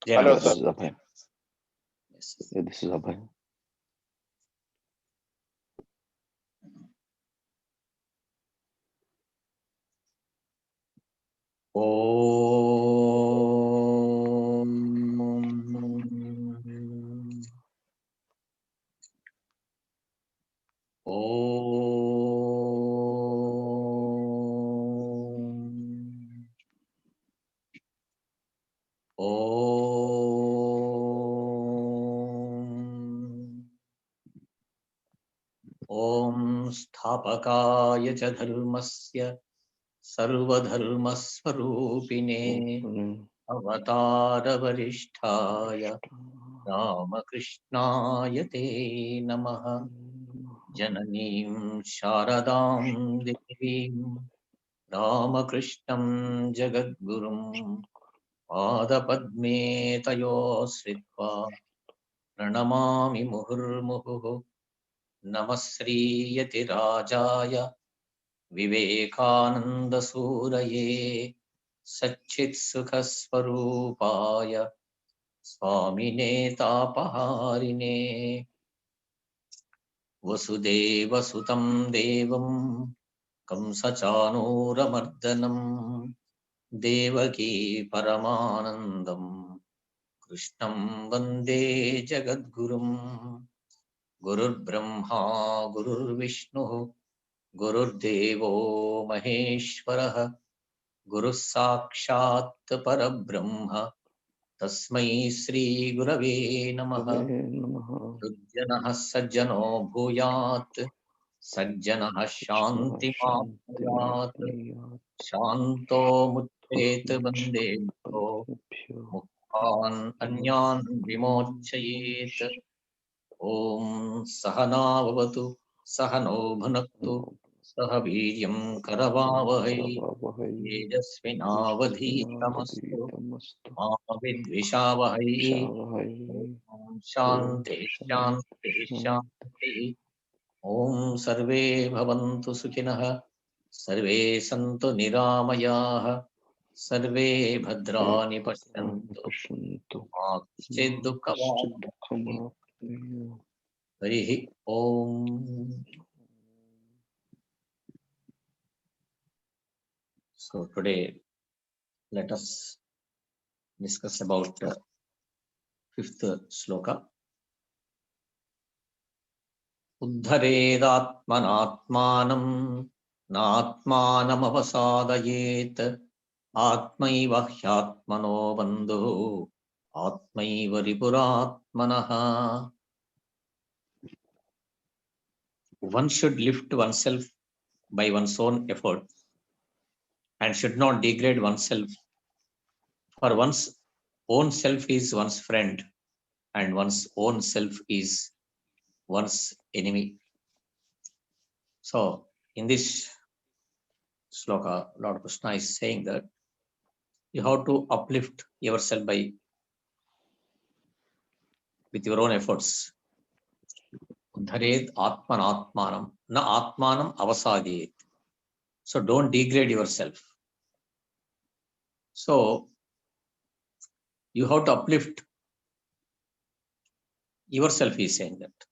Hello, This sir. is Abhay. Yes. Yeah, this is Abhay. ॐ स्थापकाय च धर्मस्य सर्वधर्मस्वरूपिणे अवतारवरिष्ठाय रामकृष्णाय ते नमः। जननीं शारदां देवीं रामकृष्णं जगद्गुरुं पादपद्मे तयोश्रित्वा प्रणमामि मुहुर्मुहुः। नमः श्रीयतिराजाय विवेकानन्दसूरये सच्चित्सुखस्वरूपाय स्वामिने तापहारिणे वसुदेवसुतं देवं कंसचाणूरमर्दनं देवकी परमानन्दं कृष्णं वन्दे जगद्गुरुं। गुरुर्ब्रह्मा गुरुर्विष्णुः गुरुर्देवो महेश्वरः गुरुः साक्षात् परब्रह्म तस्मै श्रीगुरवे नमः। सज्जनः सज्जनो भूयात् सज्जनः शान्तिमाप्नुयात् शान्तो मुच्चेत बन्देभ्यो मुक्तान् अन्यान् विमोचयेत्। ॐ सहना भवतु सहनौ भुनक्तु सह वीर्यं करवावहै तेजस्विनावधीतमस्तु मा विद्विषावहै। ॐ शान्तिः शान्तिः शान्तिः। ॐ सर्वे भवन्तु सुखिनः सर्वे सन्तु निरामयाः सर्वे भद्राणि पश्यन्तु मा कश्चित् दुःखभाग् हरिः ॐ। So today let us discuss about fifth shloka. उद्धरेदात्मनात्मानं नात्मानमवसादयेत् आत्मैव ह्यात्मनो बन्धुः आत्मैव रिपुरात्मनः. One should lift oneself by one's own effort and should not degrade oneself, for one's own self is one's friend and one's own self is one's enemy. So in this shloka, Lord Krishna is saying that you have to uplift yourself by with your own efforts. Uddharet atmanatmanam na atmanam avasadiyet. So don't degrade yourself. So you have to uplift yourself, he is saying that.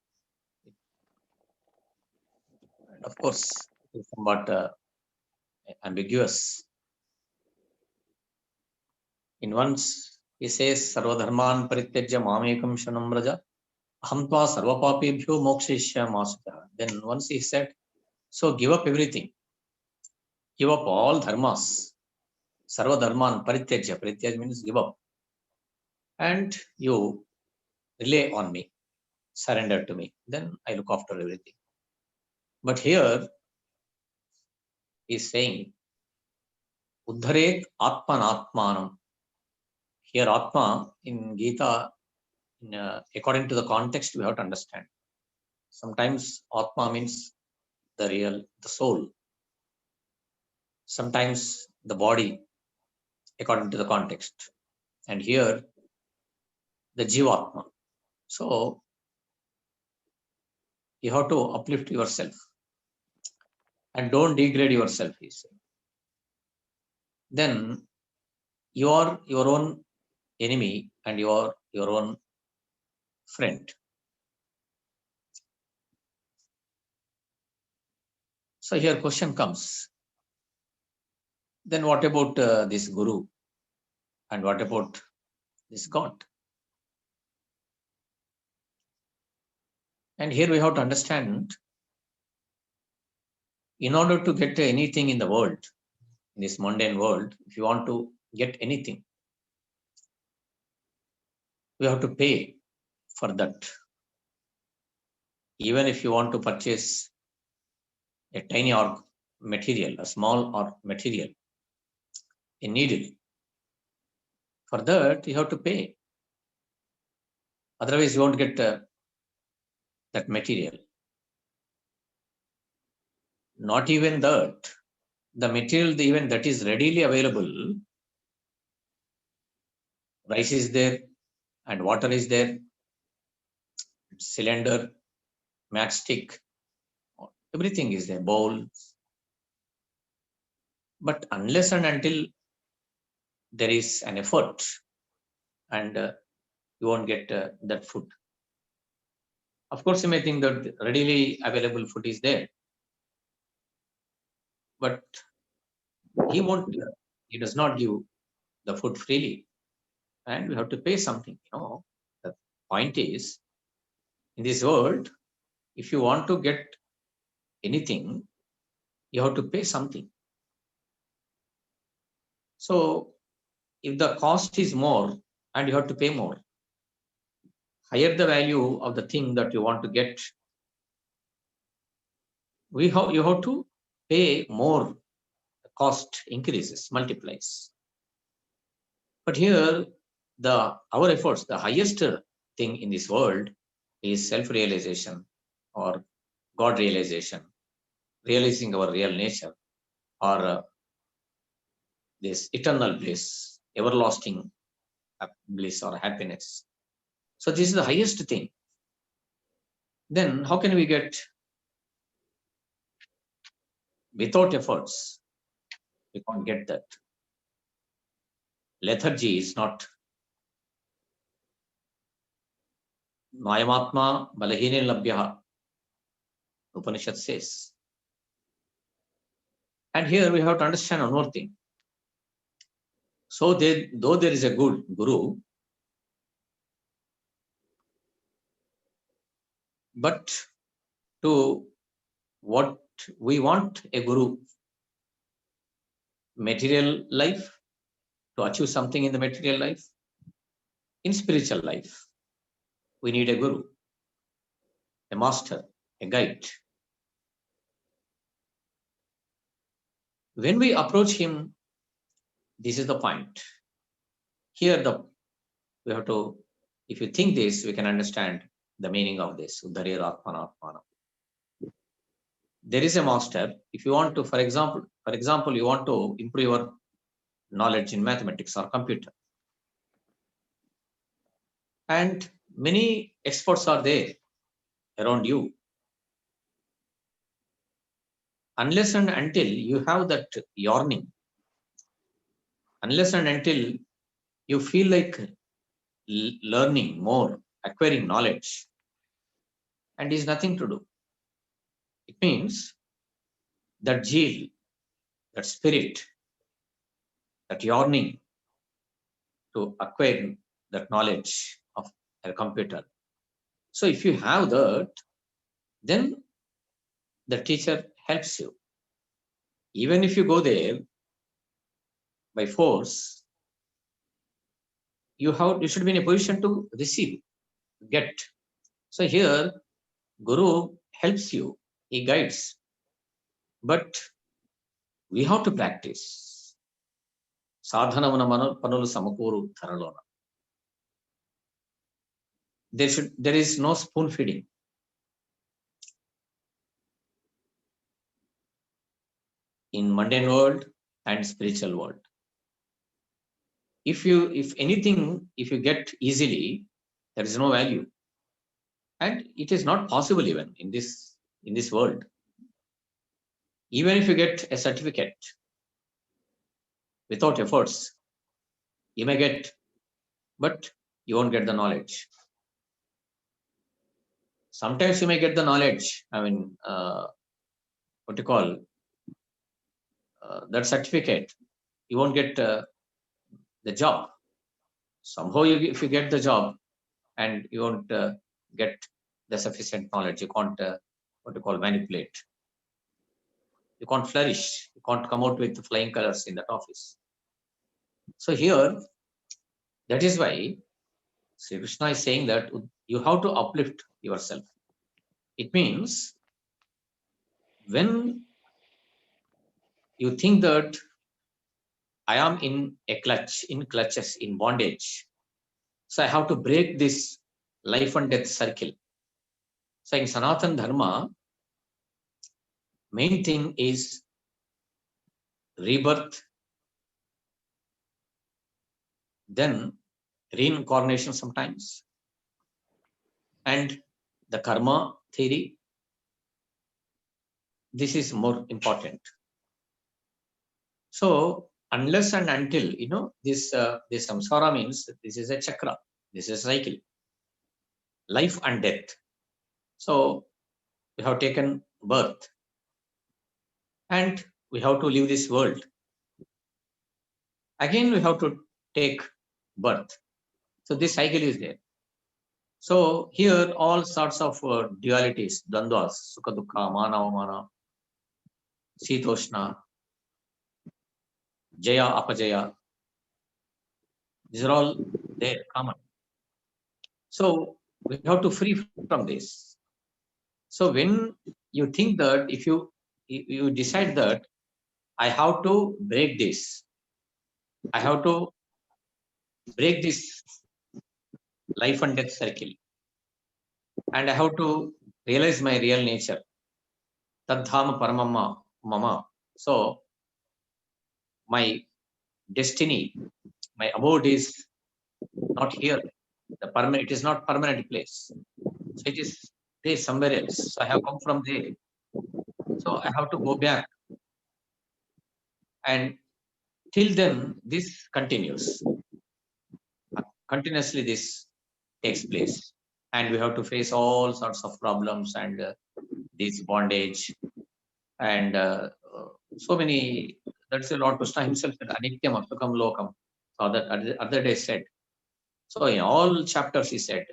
And of course, it is somewhat ambiguous. In once he says, Sarvadharman parityajya mamekam shanam vraja aham tva sarvapapebhyo mokshayishyami sudha. Then once he said, so give up everything. Give up all dharmas. Sarvadharman parityajya. Parityajya means give up. And you rely on me. Surrender to me. Then I look after everything. But here he is saying, Uddharet atmanatmanam. Here Atma in Gita, according to the context, we have to understand. Sometimes Atma means the real, the soul. Sometimes the body, according to the context. And here, the Jivatma. So, you have to uplift yourself. And don't degrade yourself, he said. Then, you are your own enemy and you are your own friend. So here question comes, then what about this guru and what about this God? And here we have to understand, in order to get anything in the world, in this mundane world, if you want to get anything, we have to pay for that. Even if you want to purchase a tiny or material, a small or material, a needle, for that you have to pay. Otherwise, you won't get that material. Not even that. The material, even that is readily available, rice is there and water is there, cylinder, matchstick, everything is there, bowl. But unless and until there is an effort, and you won't get that food. Of course, you may think that readily available food is there, but he won't. He does not give the food freely, and we have to pay something. The point is, in this world, if you want to get anything, you have to pay something. So, if the cost is more and you have to pay more, higher the value of the thing that you want to get, you have to pay more. Cost increases, multiplies. But here, our efforts, the highest thing in this world is self-realization or God realization, realizing our real nature, or this eternal bliss, everlasting bliss or happiness. So this is the highest thing. Then how can we get without efforts? We can't get that. Lethargy is not. Mayamatma balahine labhya, Upanishad says. And here we have to understand one more thing. So though there is a good guru, but to what we want a guru, material life, to achieve something in the material life, in spiritual life, we need a guru, a master, a guide. When we approach him, this is the point. Here we have to, if you think this, we can understand the meaning of this. Uddharir Atmana Atmana. There is a master. If you want to, for example, you want to improve your knowledge in mathematics or computer, and many experts are there around you. Unless and until you have that yearning, unless and until you feel like learning more, acquiring knowledge, and is nothing to do. It means that zeal, that spirit, that yearning to acquire that knowledge of a computer. So if you have that, then the teacher helps you. Even if you go there by force, you should be in a position to receive, get. So here, Guru helps you, he guides. But we have to practice. Sadhanavana panulu samakuru tharalona. There is no spoon feeding. In mundane world and spiritual world. If anything, if you get easily, there is no value. And it is not possible even in this world. Even if you get a certificate without efforts, you may get but you won't get the knowledge. Sometimes you may get the knowledge. I mean, what you call that certificate. You won't get the job. Somehow, if you get the job, and you won't get the sufficient knowledge, you can't what you call manipulate. You can't flourish. You can't come out with flying colors in that office. So here, that is why Sri Krishna is saying that you have to uplift yourself. It means when you think that I am in a clutches, in bondage, so I have to break this life and death circle. So in Sanatana Dharma, main thing is rebirth, then reincarnation sometimes, and the karma theory. This is more important. So unless and until this samsara means this is a chakra, this is a cycle, life and death. So we have taken birth, and we have to leave this world. Again, we have to take birth. So this cycle is there. So here all sorts of dualities, dandvas, sukha dukkha, mana avamana, sitoshna, jaya apajaya, these are all there common. So we have to free from this. So when you think that if you decide that I have to break this, I have to break this life and death circle, and I have to realize my real nature. Tadhama paramamma mama. So my destiny, my abode is not here. It is not permanent place. So it is there somewhere else. So I have come from there. So I have to go back. And till then, this continues. Continuously, this takes place. And we have to face all sorts of problems and this bondage and so many. That's a Lord Krishna himself said, Anityam Asukam Lokam. So that other day said. So in all chapters he said,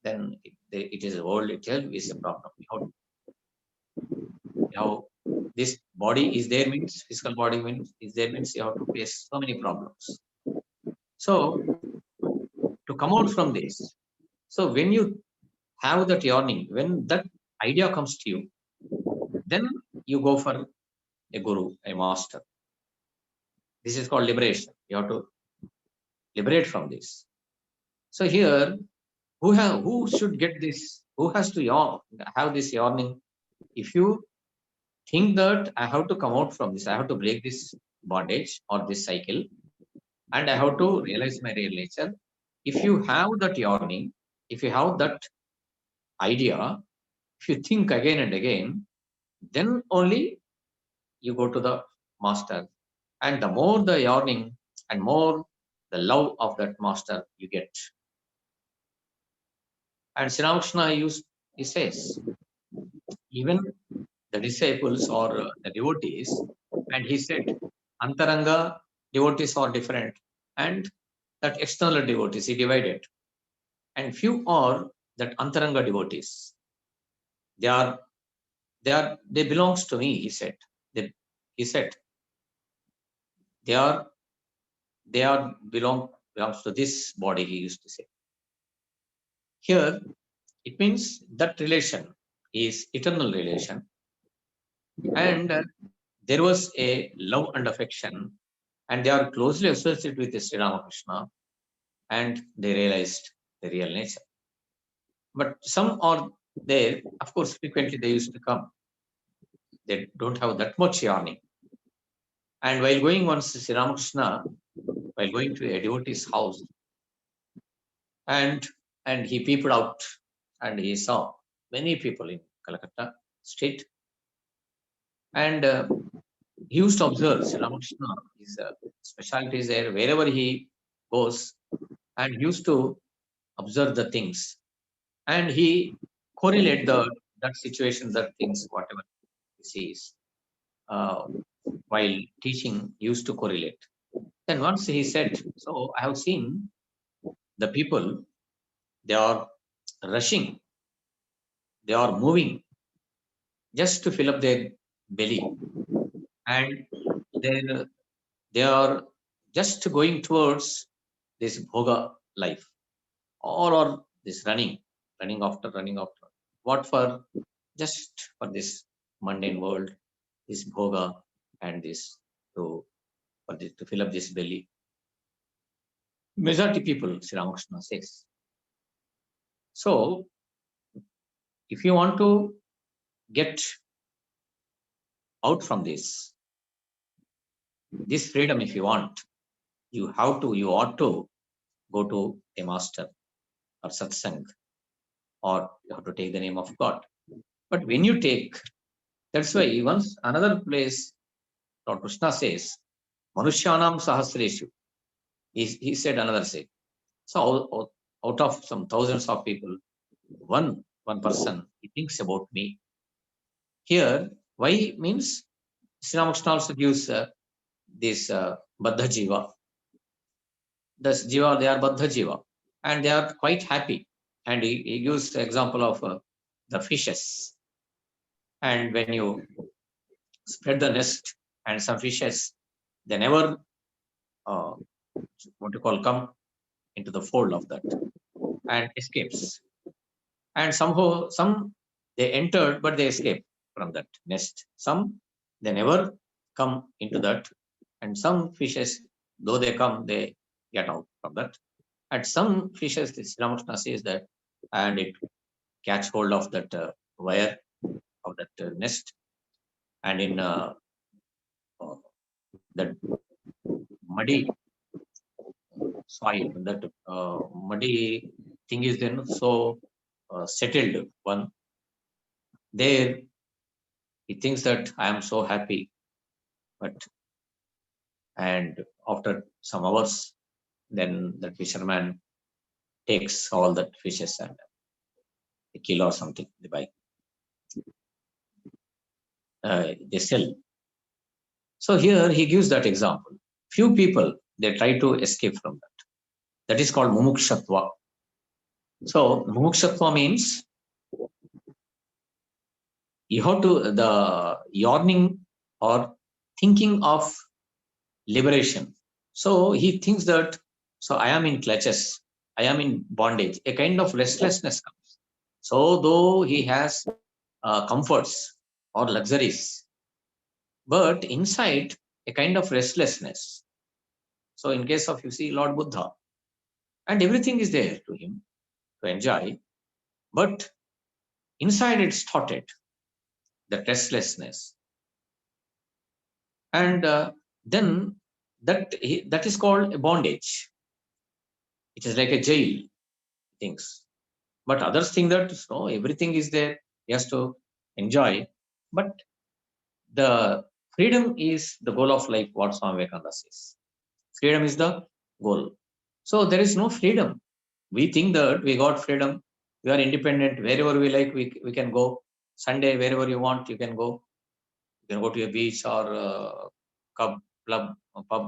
then it is the world itself is a problem. How this body is there means physical body means is there means you have to face so many problems. So to come out from this, so when you have that yearning, when that idea comes to you, then you go for a guru, a master. This is called liberation. You have to liberate from this. So here, who should get this? Who has to have this yearning? If you think that I have to come out from this, I have to break this bondage or this cycle, and I have to realize my real nature. If you have that yearning, if you have that idea, if you think again and again, then only you go to the master. And the more the yearning and more the love of that master you get. And Sri Ramakrishna he says, even the disciples or the devotees, and he said, Antaranga devotees are different, and that external devotees he divided, and few are that Antaranga devotees. They belongs to me. He said. He said they belongs to this body. He used to say. Here it means that relation is eternal relation, and there was a love and affection, and they are closely associated with Sri Ramakrishna, and they realized the real nature. But some are there, of course, frequently they used to come. They don't have that much yearning. And while going once, Sri Ramakrishna, while going to a devotee's house, and he peeped out, and he saw many people in Calcutta street, and he used to observe Sri Ramakrishna. His specialty is there wherever he goes, and he used to observe the things, and he correlate that situation, that things, whatever he sees while teaching, he used to correlate. Then once he said, so I have seen the people, they are rushing, they are moving just to fill up their belly, and then they are just going towards this bhoga life, or this running after. What for? Just for this mundane world, this bhoga, and this to to fill up this belly. Majority people, Sri Ramakrishna says. So, if you want to get out from this freedom, if you want, you ought to go to a master or satsang, or you have to take the name of God. But when you take, that's why once another place, Lord Krishna says, Manushyanam Sahasreshu. He said another say. So out of some thousands of people, one person, he thinks about me. Here, why means Sri Ramakrishna also gives this Baddha Jiva. This Jiva, they are Baddha Jiva, and they are quite happy. And he gives the example of the fishes. And when you spread the nest, and some fishes, they never what you call come into the fold of that and escapes. And somehow some they entered, but they escaped from that nest. Some they never come into that, and some fishes, though they come, they get out from that. And some fishes, this Ramakrishna says that, and it catch hold of that wire of that nest, and in that muddy soil, that muddy thing is then so settled one. There he thinks that I am so happy, but and after some hours, then that fisherman takes all that fishes and a kilo or something they buy. They sell. So here he gives that example. Few people, they try to escape from that. That is called mumukshatva. So mumukshatva means you have to, the yearning or thinking of liberation. So he thinks that, so I am in clutches, I am in bondage, a kind of restlessness comes. So though he has comforts or luxuries, but inside a kind of restlessness. So in case of, you see, Lord Buddha, and everything is there to him to enjoy, but inside it started the restlessness. And then that is called a bondage. It is like a jail things. But others think that so everything is there, he has to enjoy. But the freedom is the goal of life, what Swami Vivekananda says. Freedom is the goal. So there is no freedom. We think that we got freedom, we are independent, wherever we like, we can go. Sunday, wherever you want, you can go. You can go to a beach or pub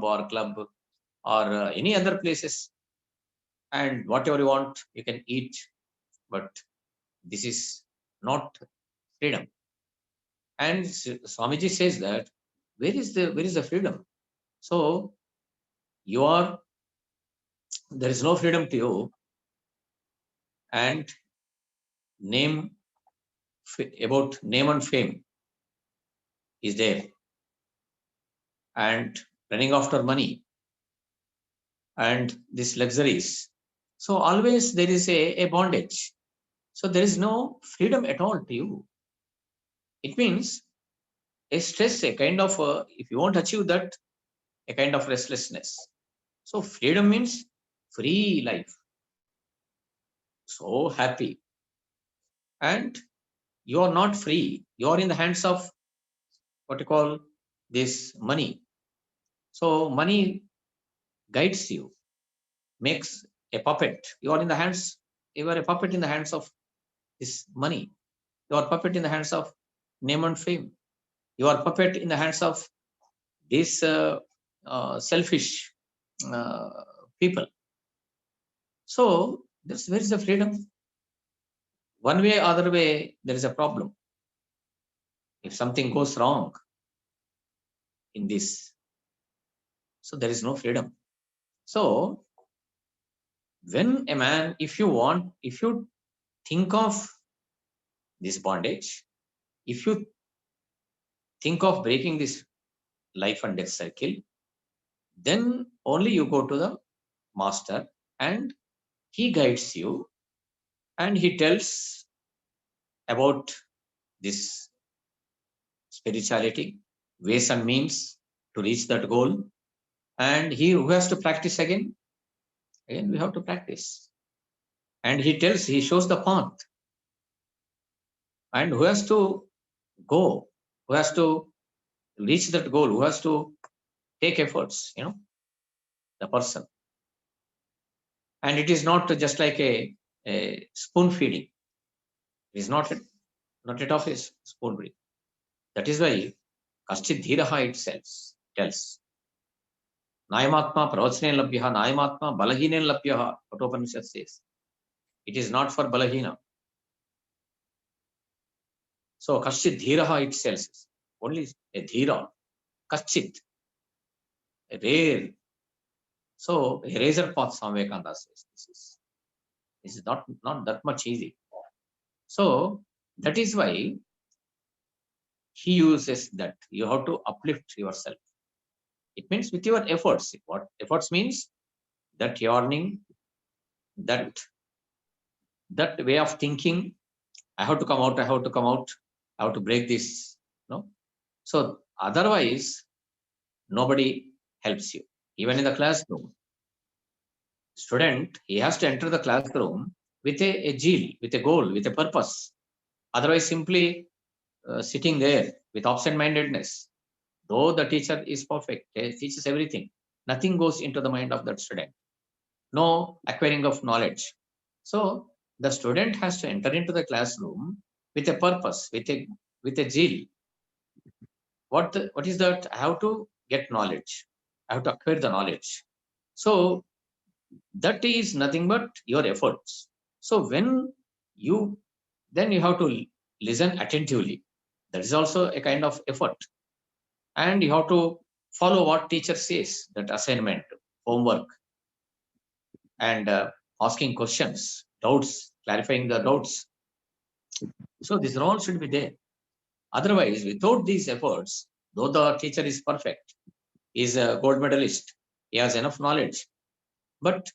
or club or any other places, and whatever you want, you can eat. But this is not freedom. And Swamiji says that where is the freedom? So there is no freedom to you, and about name and fame is there, and running after money and these luxuries. So always there is a bondage. So there is no freedom at all to you. It means a stress, a kind of, if you want to achieve that, a kind of restlessness. So freedom means free life, so happy. And you are not free. You are in the hands of what you call this money. So money guides you, makes a puppet. You are in the hands, you are a puppet in the hands of this money. You are puppet in the hands of name and fame. You are puppet in the hands of these selfish people. So that's where is the freedom? One way, other way, there is a problem. If something goes wrong in this, so there is no freedom. So when a man, if you think of this bondage, if you think of breaking this life and death cycle, then only you go to the master and he guides you and he tells about this spirituality, ways and means to reach that goal. And he who has to practice again we have to practice. And he shows the path. And who has to go, who has to reach that goal, who has to take efforts, the person. And it is not just like a spoon feeding. It is not at all a spoon feeding. That is why Kaschit Dhiraha itself tells Nayamatma Pravachane Labhyaha, Nayamatma Balahine Labhyaha, Kathopanishad says. It is not for Balahina. So Kaschit Dhiraha itself is only a Dhira. Kaschit, a rare. So a razor path, Swami Vivekananda says. This is not that much easy. So that is why he uses that. You have to uplift yourself. It means with your efforts. What efforts means? That yearning, that way of thinking. I have to come out. I have to come out. I have to break this. No. So otherwise, nobody helps you. Even in the classroom, student, he has to enter the classroom with a zeal, with a goal, with a purpose. Otherwise, simply sitting there with absent-mindedness, though the teacher is perfect, teaches everything, nothing goes into the mind of that student. No acquiring of knowledge. So the student has to enter into the classroom with a purpose, with a zeal. What is that? I have to get knowledge. I have to acquire the knowledge. So that is nothing but your efforts. So when you have to listen attentively. That is also a kind of effort. And you have to follow what teacher says, that assignment, homework, and asking questions, doubts, clarifying the doubts. So this all should be there. Otherwise, without these efforts, though the teacher is perfect, is a gold medalist, he has enough knowledge, but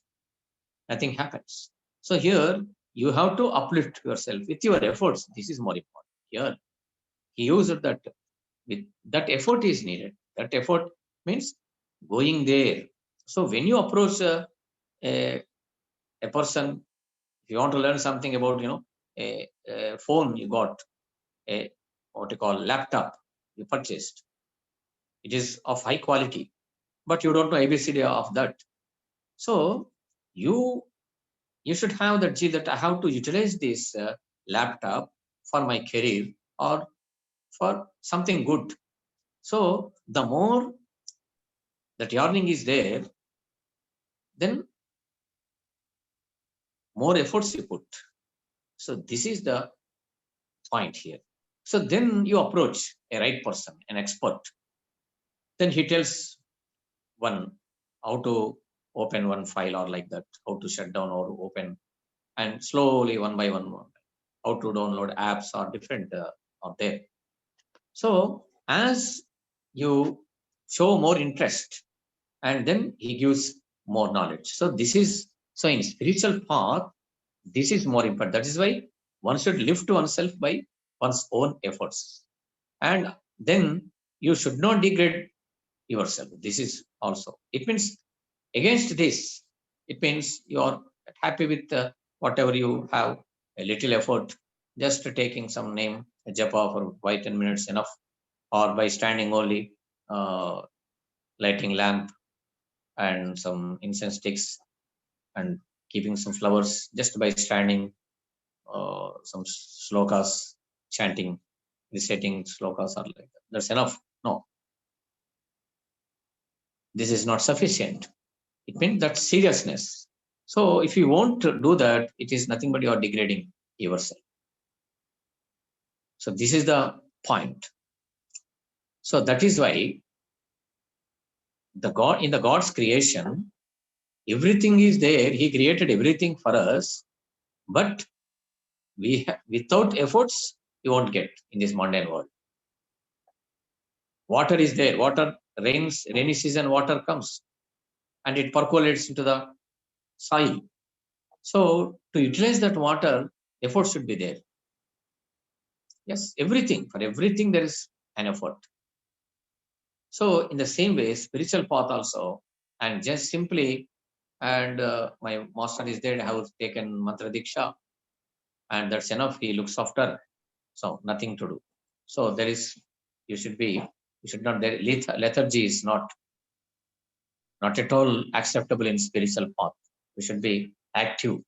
nothing happens. So here you have to uplift yourself with your efforts. This is more important. Here he used that with that effort is needed. That effort means going there. So when you approach a person, if you want to learn something about a phone, you got a what you call laptop you purchased. It is of high quality, but you don't know ABCD of that. So you should have that G that I have to utilize this laptop for my career or for something good. So the more that yearning is there, then more efforts you put. So this is the point here. So then you approach a right person, an expert. Then he tells one how to open one file or like that, how to shut down or open, and slowly one by one, how to download apps or different are there. So as you show more interest, and then he gives more knowledge. So this is, so in spiritual path, this is more important. That is why one should lift oneself by one's own efforts. And then you should not degrade yourself. This is also, it means against this, it means you are happy with whatever you have, a little effort, just taking some name, a japa for 5-10 minutes enough, or by standing only, lighting lamp and some incense sticks and keeping some flowers just by standing, some slokas, chanting, reciting slokas or like that. That's enough. No, this is not sufficient. It means that seriousness. So if you won't do that, it is nothing but you are degrading yourself. So this is the point. So that is why the God, in the God's creation, everything is there. He created everything for us, but without efforts, you won't get in this mundane world. Water is there. Water rains, rainy season, water comes and it percolates into the soil. So to utilize that water, effort should be there. Yes, everything, for everything there is an effort. So in the same way, spiritual path also, and just simply, and my master is there, I have taken mantra diksha, and that's enough. He looks after, so nothing to do. So there is, you should not, there, lethargy is not at all acceptable in spiritual path. We should be active,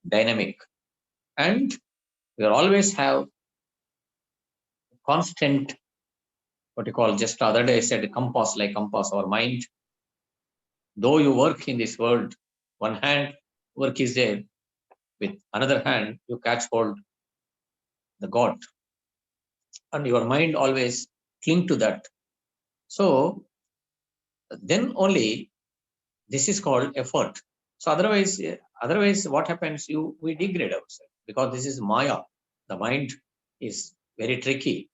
dynamic, and we will always have constant, what you call, just the other day I said compass, like compass, our mind. Though you work in this world, one hand work is there, with another hand you catch hold the God, and your mind always cling to that. So then only this is called effort. So otherwise what happens? We degrade ourselves, because this is Maya. The mind is very tricky,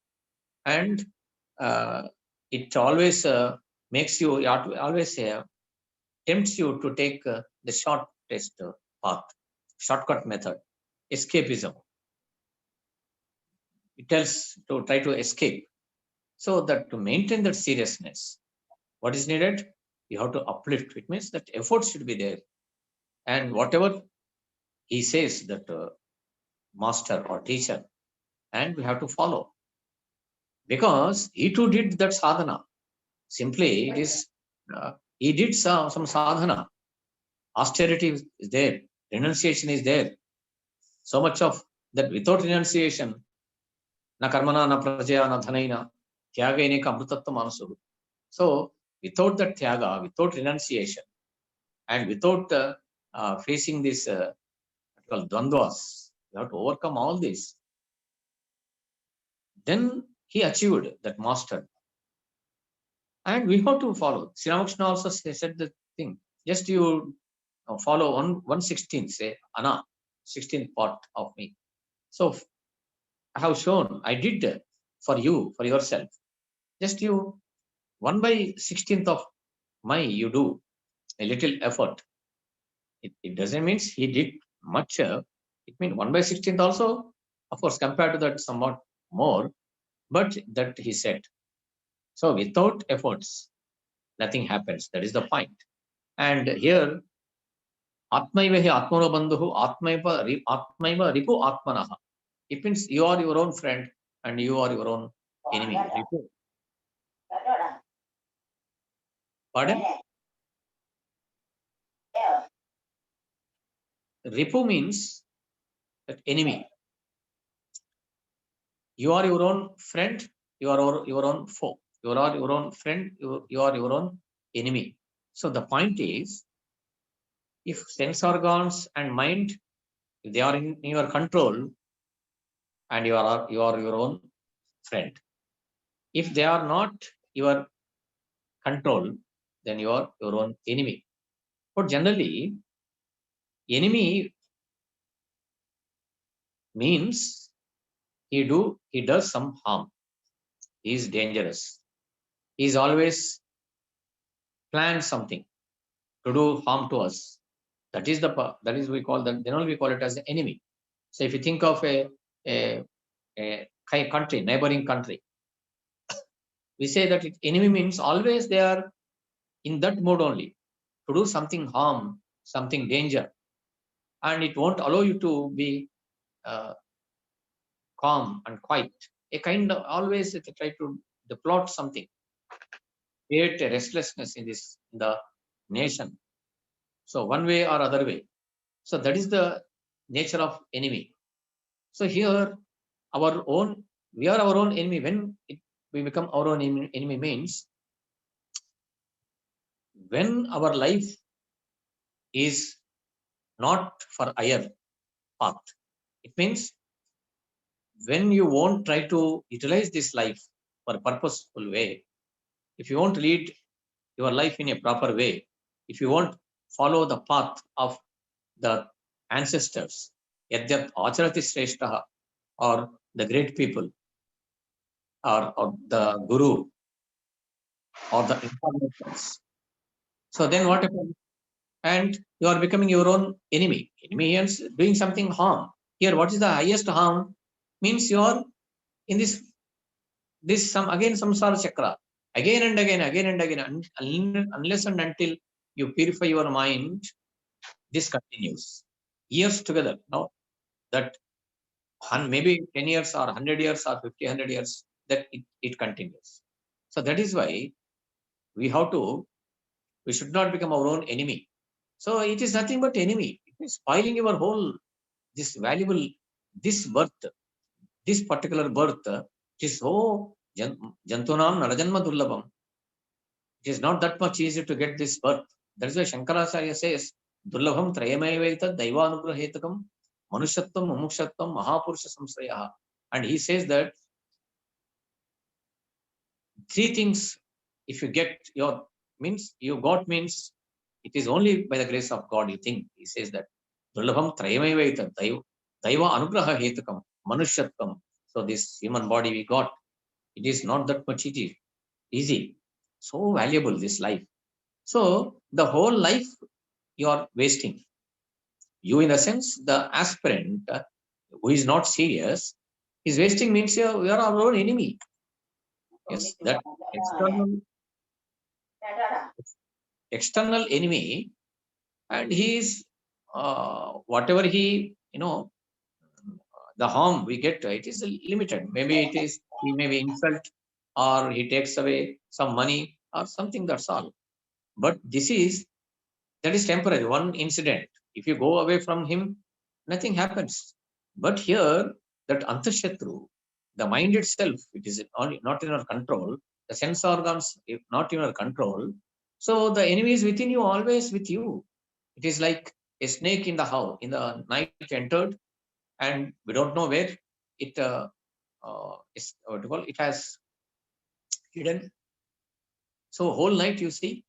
and it always makes you, always tempts you to take the shortest path, shortcut method, escapism. It tells to try to escape. So that to maintain that seriousness, what is needed? You have to uplift. It means that effort should be there, and whatever he says, that master or teacher, and we have to follow, because he too did that sadhana. Simply, it is he did some sadhana. Austerity is there, renunciation is there. So much of that, without renunciation, na karmana, na prajaya, na dhanaina, tyaga ineka amrutatva manasudu. So without that tyaga, without renunciation, and without facing this dvandvas, you have to overcome all this. Then he achieved that master. And we have to follow. Sri Ramakrishna also said the thing. Just you follow 1/16, say, Ana, 16th part of me. So I have shown, I did for you, for yourself. Just you 1/16 of my, you do a little effort. It doesn't mean he did much. It means 1/16 also, of course, compared to that, somewhat more, but that he said. So without efforts, nothing happens. That is the point. And here, Atmaiva hi Atmano Bandhu, Atmaiva Ripu Atmanaha. It means you are your own friend and you are your own enemy. Ripu. Pardon? Ripu means that enemy. You are your own friend, you are your own foe. You are your own friend, you are your own enemy. So the point is, if sense organs and mind, if they are in your control, and you are your own friend. If they are not your control, then you are your own enemy. But generally, enemy means he does some harm. He is dangerous. He is always plans something to do harm to us. That is we call that. Then only we call it as the enemy. So if you think of a country, neighboring country, we say that enemy means always they are in that mode only to do something harm, something danger, and it won't allow you to be calm and quiet. A kind of always they try to plot something, create a restlessness in the nation. So one way or other way. So that is the nature of enemy. So here, we are our own enemy. When we become our own enemy means when our life is not for higher path. It means when you won't try to utilize this life for a purposeful way, if you won't lead your life in a proper way, if you won't follow the path of the ancestors, Yadyat Acharati Shrestha, or the great people, or the Guru, or the incarnations. So then what happens? And you are becoming your own enemy. Enemy means doing something harm. Here, what is the highest harm? Means you are in this some again samsara chakra, again and again, unless and until you purify your mind, this continues years together. Now that maybe 10 years or 100 years or 50, 100 years, that it continues. So that is why we have to, we should not become our own enemy. So it is nothing but enemy. It is spoiling your whole, this valuable, this birth, this particular birth. It is so jantunam narajanma dullabam. It is not that much easy to get this birth. That is why Shankaracharya says, Dullabham Trayamayavaita Daivanugrahetakam Manushatvam Mumukshatvam Mahapurusha Samsrayaha. And he says that three things, if you get your means, you got means, it is only by the grace of God you think. He says that Dullabham Trayamayavaita Daiva Anugraha Hetakam Manushatvam. So this human body we got, it is not that much easy. So valuable, this life. So the whole life you are wasting. You, in a sense, the aspirant who is not serious, is wasting means you are our own enemy. Yes, that external enemy, and he is whatever he, the harm we get, it is limited. Maybe it is, he may be insult, or he takes away some money or something, that's all. But that is temporary, one incident. If you go away from him, nothing happens. But here, that Antashatru, the mind itself, it is not in our control, the sense organs not in our control. So the enemy is within you, always with you. It is like a snake in the house, in the night entered, and we don't know where it is, it has hidden. So whole night you see,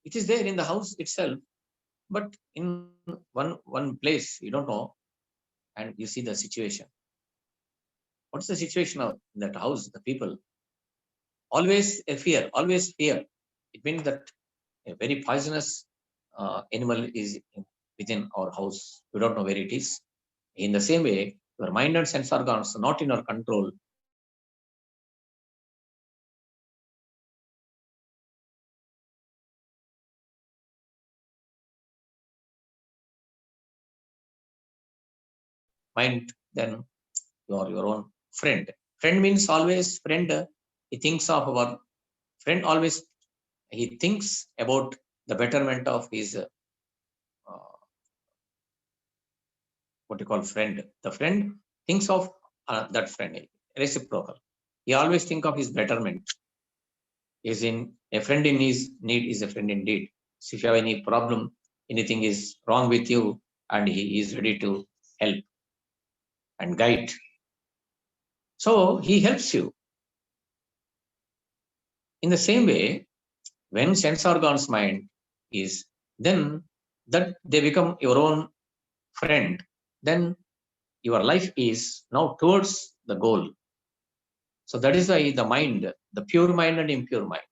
it is there in the house itself, but in one place you don't know, and you see the situation. What's the situation of that house? The people always a fear, always fear. It means that a very poisonous animal is within our house. We don't know where it is. In the same way, your mind and sense organs are not in our control. Mind, then you are your own friend. Friend means always friend. He thinks of our friend always. He thinks about the betterment of his what you call friend. The friend thinks of that friend, reciprocal. He always think of his betterment. Is in a friend in his need is a friend indeed. So if you have any problem, anything is wrong with you, and he is ready to help and guide. So he helps you. In the same way, when sense organs mind is, then that they become your own friend, then your life is now towards the goal. So that is why the mind, the pure mind and impure mind.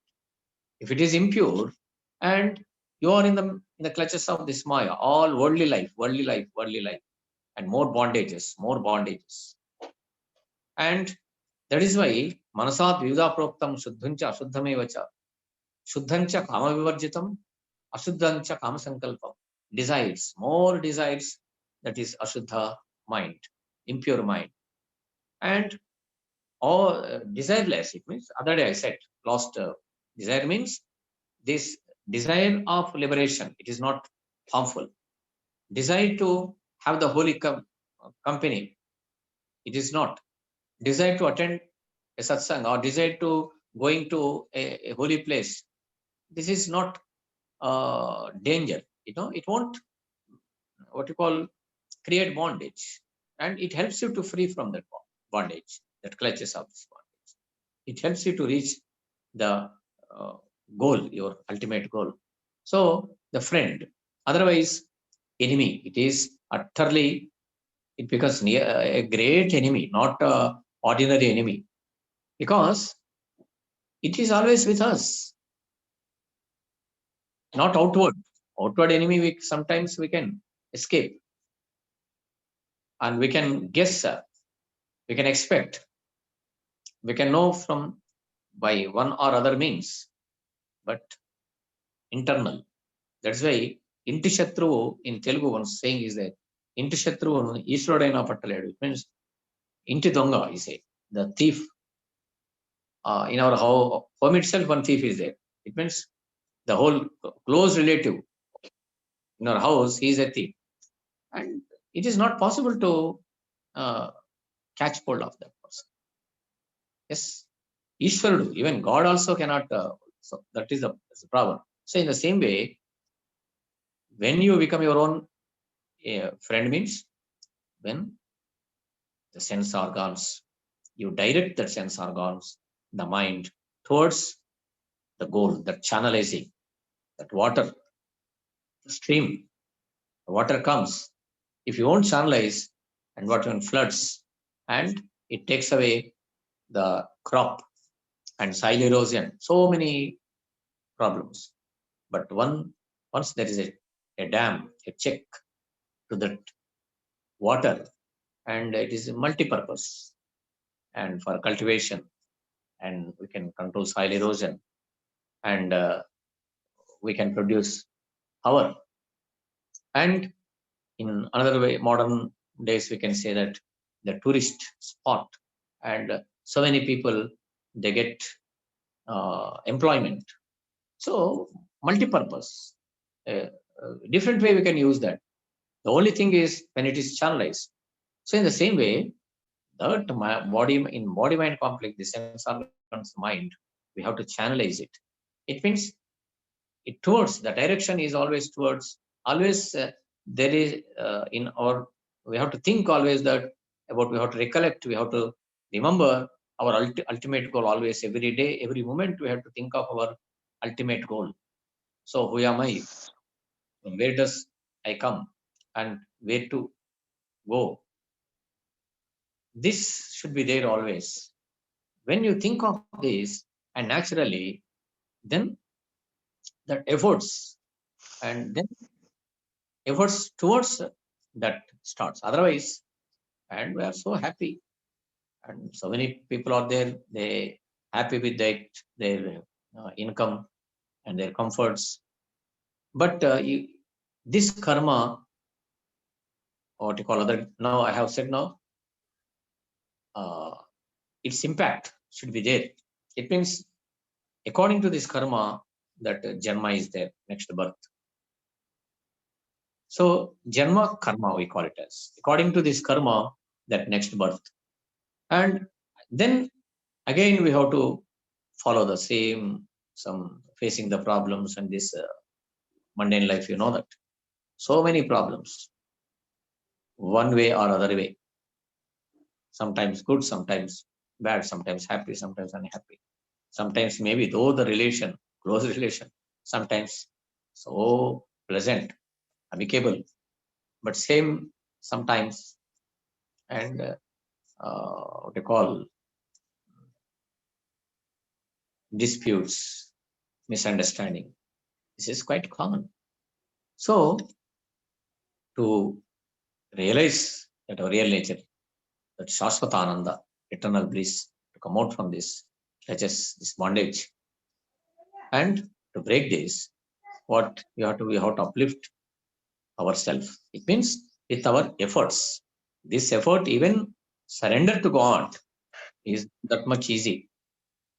If it is impure, and you are in the clutches of this Maya, all worldly life, and more bondages. And that is why Manasat Vivida Proktam Shuddhancha Ashuddhamevacha Shuddhancha Kama Vivarjitam Ashuddhancha Kama Sankalpam. Desires, more desires, that is Ashuddha mind, impure mind. And or desireless, it means, other day I said, lost desire means this desire of liberation, it is not harmful. desire to have the holy company. It is not. Desire to attend a satsang or desire to going to a holy place. This is not danger. It won't, what you call, create bondage, and it helps you to free from that bondage, that clutches of this bondage. It helps you to reach the goal, your ultimate goal. So the friend, otherwise enemy, it is utterly, it becomes a great enemy, not a ordinary enemy, because it is always with us, not outward. Outward enemy, sometimes we can escape, and we can guess, we can expect, we can know from by one or other means, but internal. That's why Inti Shatruvu in Telugu, one saying is that Inti Shatruvu Ishwarudaina Pattaledu. It means Inti Donga, he say, the thief. In our home itself, one thief is there. It means the whole close relative in our house, he is a thief. And it is not possible to catch hold of that person. Yes, Ishwarudu, even God also cannot. So that is the problem. So in the same way, when you become your own friend, means when the sense organs, you direct that sense organs, the mind, towards the goal, that channelizing, that water, the stream, the water comes. If you won't channelize, and water floods, and it takes away the crop and soil erosion, so many problems. But once there is a dam, a check to that water, and it is multi-purpose and for cultivation, and we can control soil erosion, and we can produce power. And in another way, modern days, we can say that the tourist spot, and so many people, they get employment. So multi-purpose, different way we can use that. The only thing is when it is channelized. So in the same way, that body mind conflict, the sense organs mind, we have to channelize it. It means it towards the direction is always towards, always there is in our, we have to think always that about, we have to recollect, we have to remember our ultimate goal always, every day, every moment, we have to think of our ultimate goal. So who am I? From where does I come, and where to go? This should be there always. When you think of this, and naturally, then that efforts, and then efforts towards that starts. Otherwise, and we are so happy, and so many people are there, they happy with their income and their comforts. But this karma, what you call other, now I have said now, its impact should be there. It means according to this karma, that janma is there, next birth. So janma karma, we call it as, according to this karma, that next birth. And then again we have to follow the same, some facing the problems and this mundane life, you know that. So many problems, one way or other way. Sometimes good, sometimes bad, sometimes happy, sometimes unhappy. Sometimes maybe though the relation, close relation, sometimes so pleasant, amicable, but same sometimes, and what you call, disputes, misunderstanding. This is quite common. So to realize that our real nature, that Shashvatananda, eternal bliss, to come out from this clutches, this bondage, and to break this, what we have to uplift ourselves. It means with our efforts. This effort, even surrender to God, is that much easy.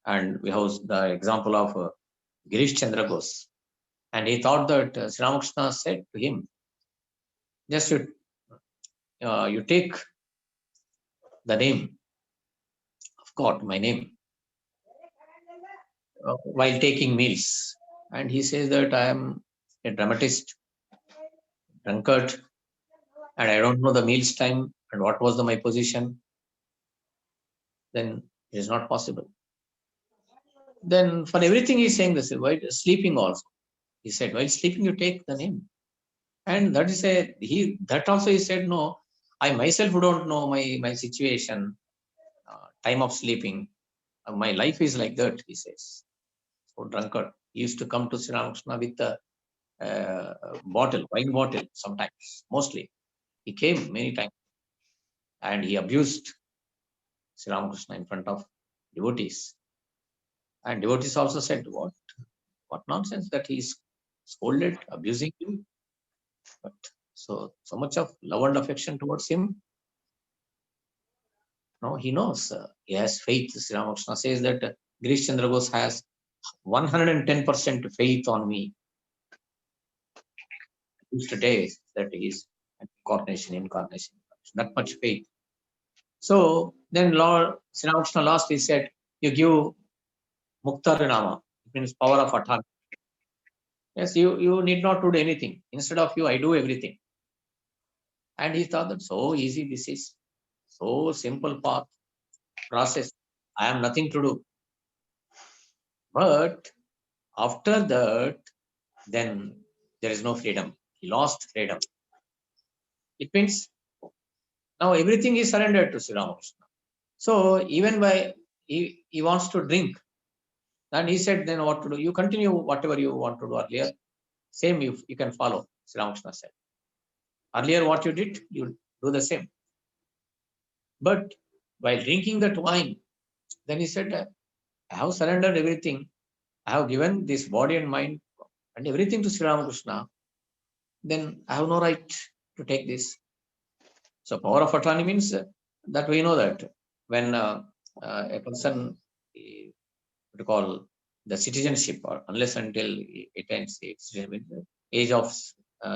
And we have the example of Girish Chandra Ghosh. And he thought that Sri Ramakrishna said to him just you take the name of God, my name, while taking meals. And he says that I am a dramatist, drunkard, and I don't know the meals time and what was my position. Then it is not possible. Then for everything he's saying this, while sleeping also. He said, while sleeping, you take the name. And that is that also he said, no, I myself don't know my situation, time of sleeping. My life is like that, he says. So drunkard. He used to come to Sri Ramakrishna with a bottle, wine bottle sometimes, mostly. He came many times and he abused Sri Ramakrishna in front of devotees. And devotees also said, what nonsense that he is scolded, abusing you. But so much of love and affection towards him. No, he knows. He has faith. Sri Ramakrishna says that Girish Chandra Bose has 110% faith on me. Today that is incarnation. That much faith. So then Lord Sri Ramakrishna last he said, you give Muktarinama, it means power of autonomy. Yes, you need not do anything. Instead of you, I do everything. And he thought that so easy this is. So simple path, process. I have nothing to do. But after that, then there is no freedom. He lost freedom. It means now everything is surrendered to Sri Ramakrishna. So even by he wants to drink, and he said, then what to do? You continue whatever you want to do earlier. Same you can follow, Sri Ramakrishna said. Earlier what you did, you do the same. But while drinking that wine, then he said, I have surrendered everything. I have given this body and mind and everything to Sri Ramakrishna. Then I have no right to take this. So power of attorney means that we know that when a person, what you call the citizenship, or unless until it attains the age of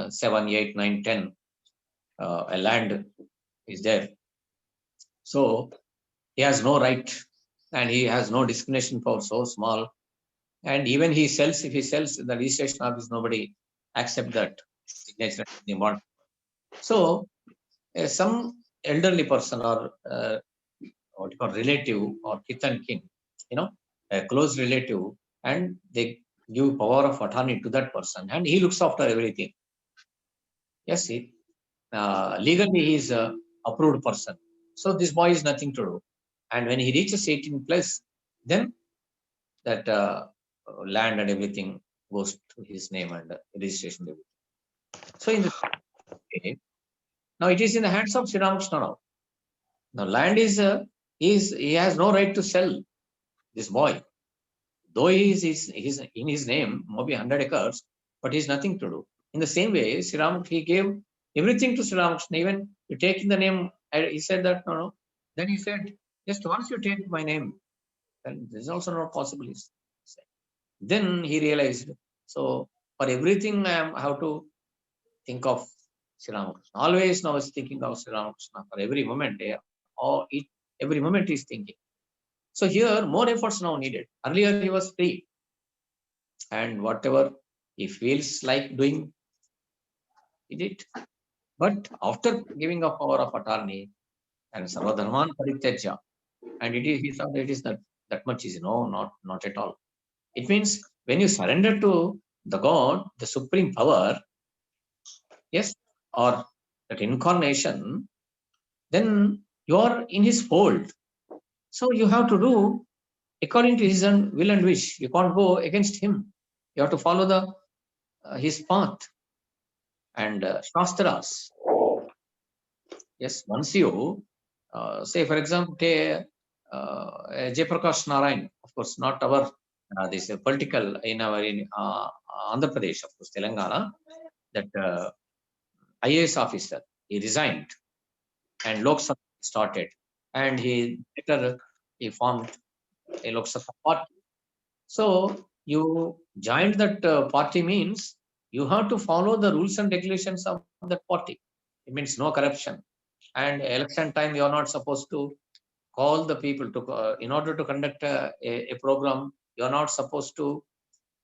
7, 8, 9, 10, a land is there. So he has no right and he has no discrimination power, so small. And even he sells, if he sells the registration office, nobody accept that signature. So some elderly person or what you call relative or kith and kin, a close relative, and they give power of attorney to that person, and he looks after everything. Yes, legally he is a approved person. So this boy is nothing to do. And when he reaches 18 plus, then that land and everything goes to his name and registration. So in the now it is in the hands of Sri Ramakrishna now. Now land is he has no right to sell this boy. Though he's in his name, maybe 100 acres, but he's nothing to do. In the same way, Sri Ram, he gave everything to Sri Ramakrishna. Even you take in the name, he said that no. Then he said, just once you take my name, then this is also not possible. Then he realized, so for everything I have to think of Sri Ramakrishna. Always now is thinking of Sri Ramakrishna for every moment, every moment he's thinking. So here more efforts now needed. Earlier he was free, and whatever he feels like doing, he did. But after giving a power of attorney and Sarvadharman Parityaja, and he thought it is that much easy. No, not at all. It means when you surrender to the God, the supreme power, yes, or that incarnation, then you are in his fold. So you have to do according to his own will and wish. You can't go against him. You have to follow his path and shastras. Yes, once you say, for example, Jayaprakash Narayan, of course, not our this political in Andhra Pradesh, of course, Telangana, that IAS officer, he resigned, and Lok Sabha started, and he later he formed a Lok Sabha party. So you joined that party means you have to follow the rules and regulations of that party. It means no corruption. And election time, you are not supposed to call the people to, in order to conduct a program, you are not supposed to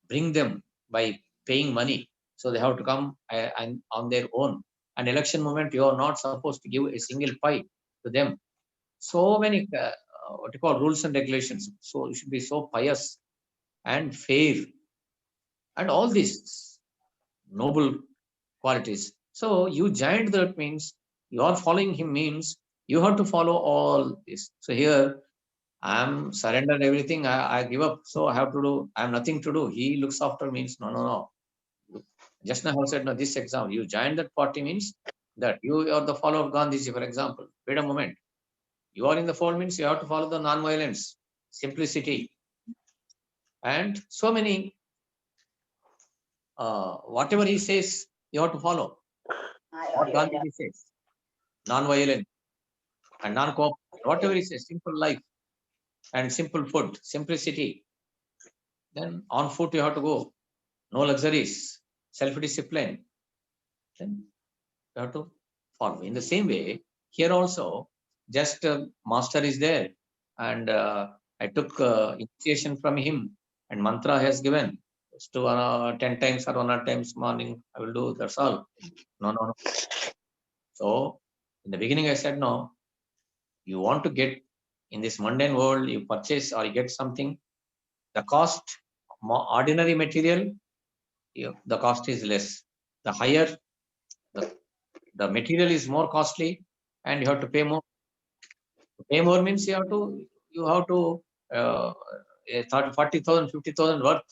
bring them by paying money. So they have to come and on their own. And election moment, you are not supposed to give a single pie to them. So many what you call rules and regulations. So you should be so pious and fair and all these noble qualities. So you joined, that means you are following him, means you have to follow all this. So here I am surrendered everything. I give up. So I have to do. I have nothing to do. He looks after, means no. Just now I have said, no, this example, you joined that party means that you are the follower of Gandhiji, for example. Wait a moment. You are in the fold means you have to follow the non-violence, simplicity, and so many, whatever he says, you have to follow. What Gandhiji says, non-violent and non-cooperative, whatever he says, simple life and simple food, simplicity. Then on foot you have to go, no luxuries, self-discipline. Then you have to follow. In the same way, here also, just master is there, and I took initiation from him, and mantra has given. Just to 10 times or 100 times morning, I will do. That's all. No. So in the beginning, I said no. You want to get in this mundane world, you purchase or you get something. The cost, ordinary material, the cost is less. The higher, the material is more costly, and you have to pay more. Pay more means you have to 40,000, 50,000 worth.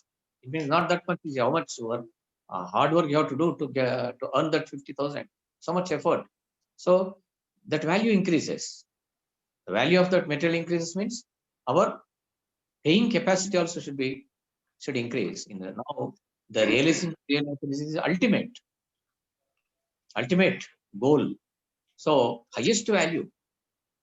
It means not that much easy. How much work, hard work you have to do to earn that 50,000. So much effort. So that value increases. The value of that material increases means our paying capacity also should increase. In the now, the realizing is ultimate goal. So highest value,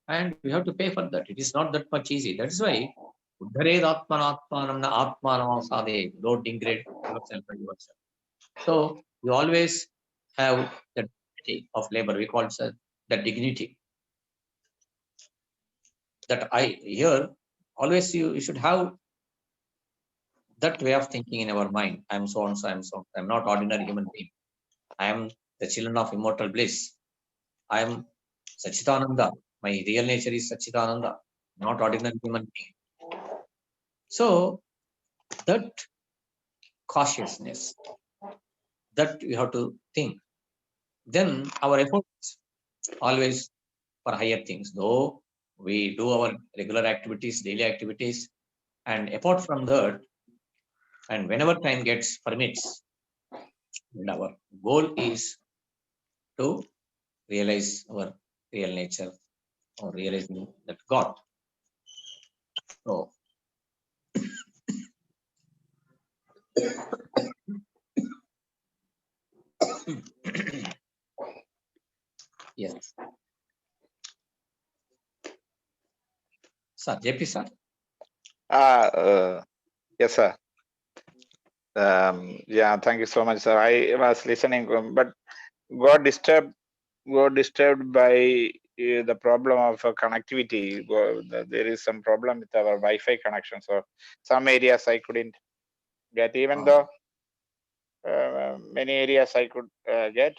and we have to pay for that. It is not that much easy. That's why Uddhared Atmanatmanam na Atmanam Sade. Don't degrade yourself by yourself. So you always have the dignity of labor. We call it the dignity. That I here always you should have that way of thinking in our mind. I'm so and so, I'm so. I'm not ordinary human being. I am the children of immortal bliss. I am Sachitananda. My real nature is Sachitananda, not ordinary human being. So that cautiousness, that we have to think. Then our efforts always for higher things. Though we do our regular activities, daily activities, and apart from that, and whenever time gets permits, and our goal is to realize our real nature or realizing that God. So yes, sir, JP sir. Yes, sir. Yeah, thank you so much, sir. I was listening, but got disturbed by the problem of connectivity. There is some problem with our Wi-Fi connection, so some areas I couldn't get, even though many areas I could get,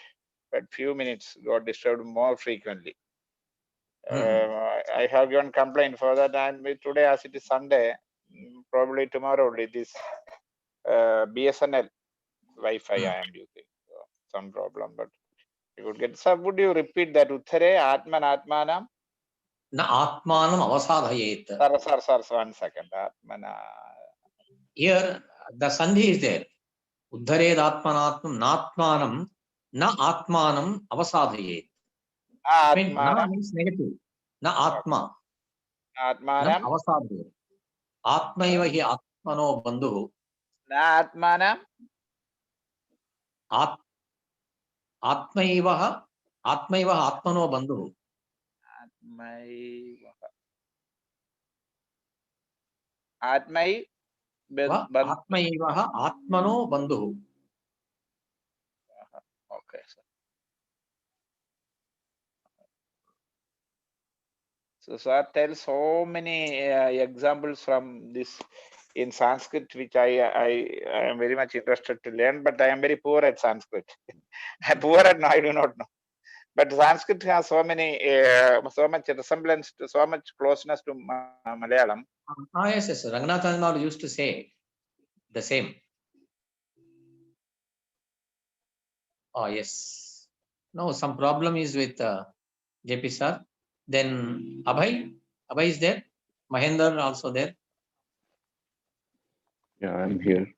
but few minutes got disturbed more frequently. I have given complaint for that, and today, as it is Sunday, probably tomorrow only this BSNL Wi-Fi I am using. So some problem, but you could get. Sir, would you repeat that? Uttare Atmanam. Na Atmanam avasadhayet. Sir, 1 second. Atmana. Here the sandhi is there. Uddhared Atmanatmam Natmanam na Atmanam avasadhayet. Na means negative. Na Atma. Atmanam. Na avasadhayet. Atmaiva hi Atmano bandhu. Na Atmanam. Atmaiva Atmano bandhu. Atmaiva Atmano bandhu. Okay, sir. So sir tells so many examples from this in Sanskrit, which I am very much interested to learn, but I am very poor at Sanskrit. I'm poor at I do not know. But Sanskrit has so many, so much resemblance, to, so much closeness to Malayalam. Yes, yes. Ranganathan used to say the same. Oh, yes. No, some problem is with JP sir. Then Abhay is there. Mahendra also there. Yeah, I'm here.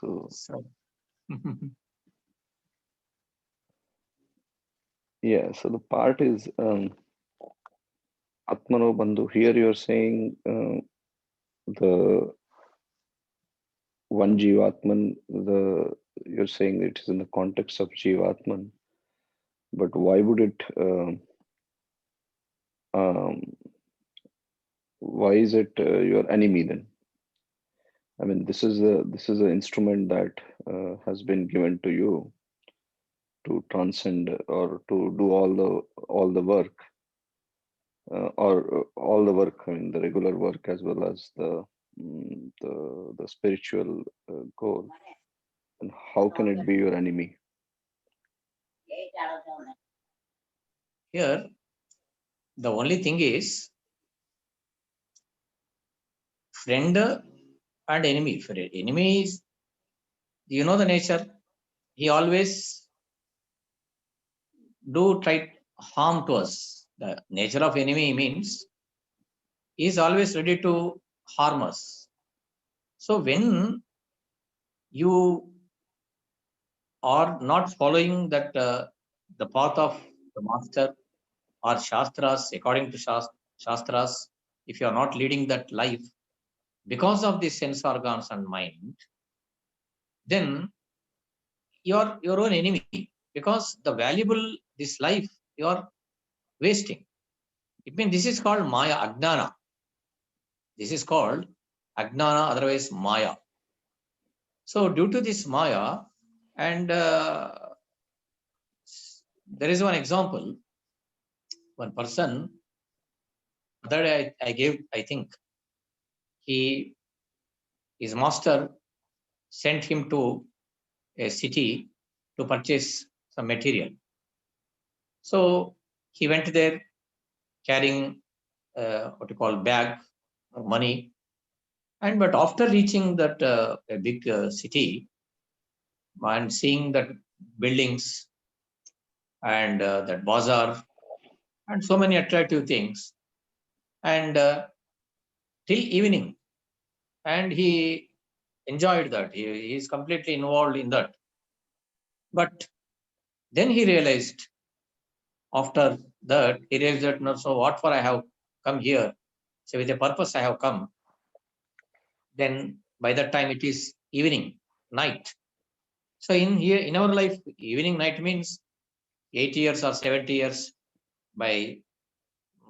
So yeah, so the part is Atmano Bandhu. Here you're saying the one Jivatman, you're saying it is in the context of Jivatman, but why would it why is it your enemy then? I mean, this is an instrument that has been given to you to transcend or to do all the work, or all the work. I mean, the regular work as well as the spiritual goal. And how can it be your enemy? Here, the only thing is friend and enemy. Enemy is, you know, the nature. He always do try harm to us. The nature of enemy means he is always ready to harm us. So when you are not following that the path of the master or shastras, according to shastras, if you are not leading that life because of the sense organs and mind, then you are your own enemy, because the valuable this life you are wasting. It means this is called Maya, Ajnana. This is called Ajnana, otherwise Maya. So due to this Maya, and there is one example, one person that I gave, I think his master sent him to a city to purchase some material. So he went there carrying what you call bag or money. And but after reaching that a big city and seeing that buildings and that bazaar and so many attractive things, and till evening, and he enjoyed that. He is completely involved in that. But then he realized, after that, he realized that, no, so what for I have come here? So with a purpose I have come. Then by that time it is evening, night. So in our life, evening, night means 80 years or 70 years by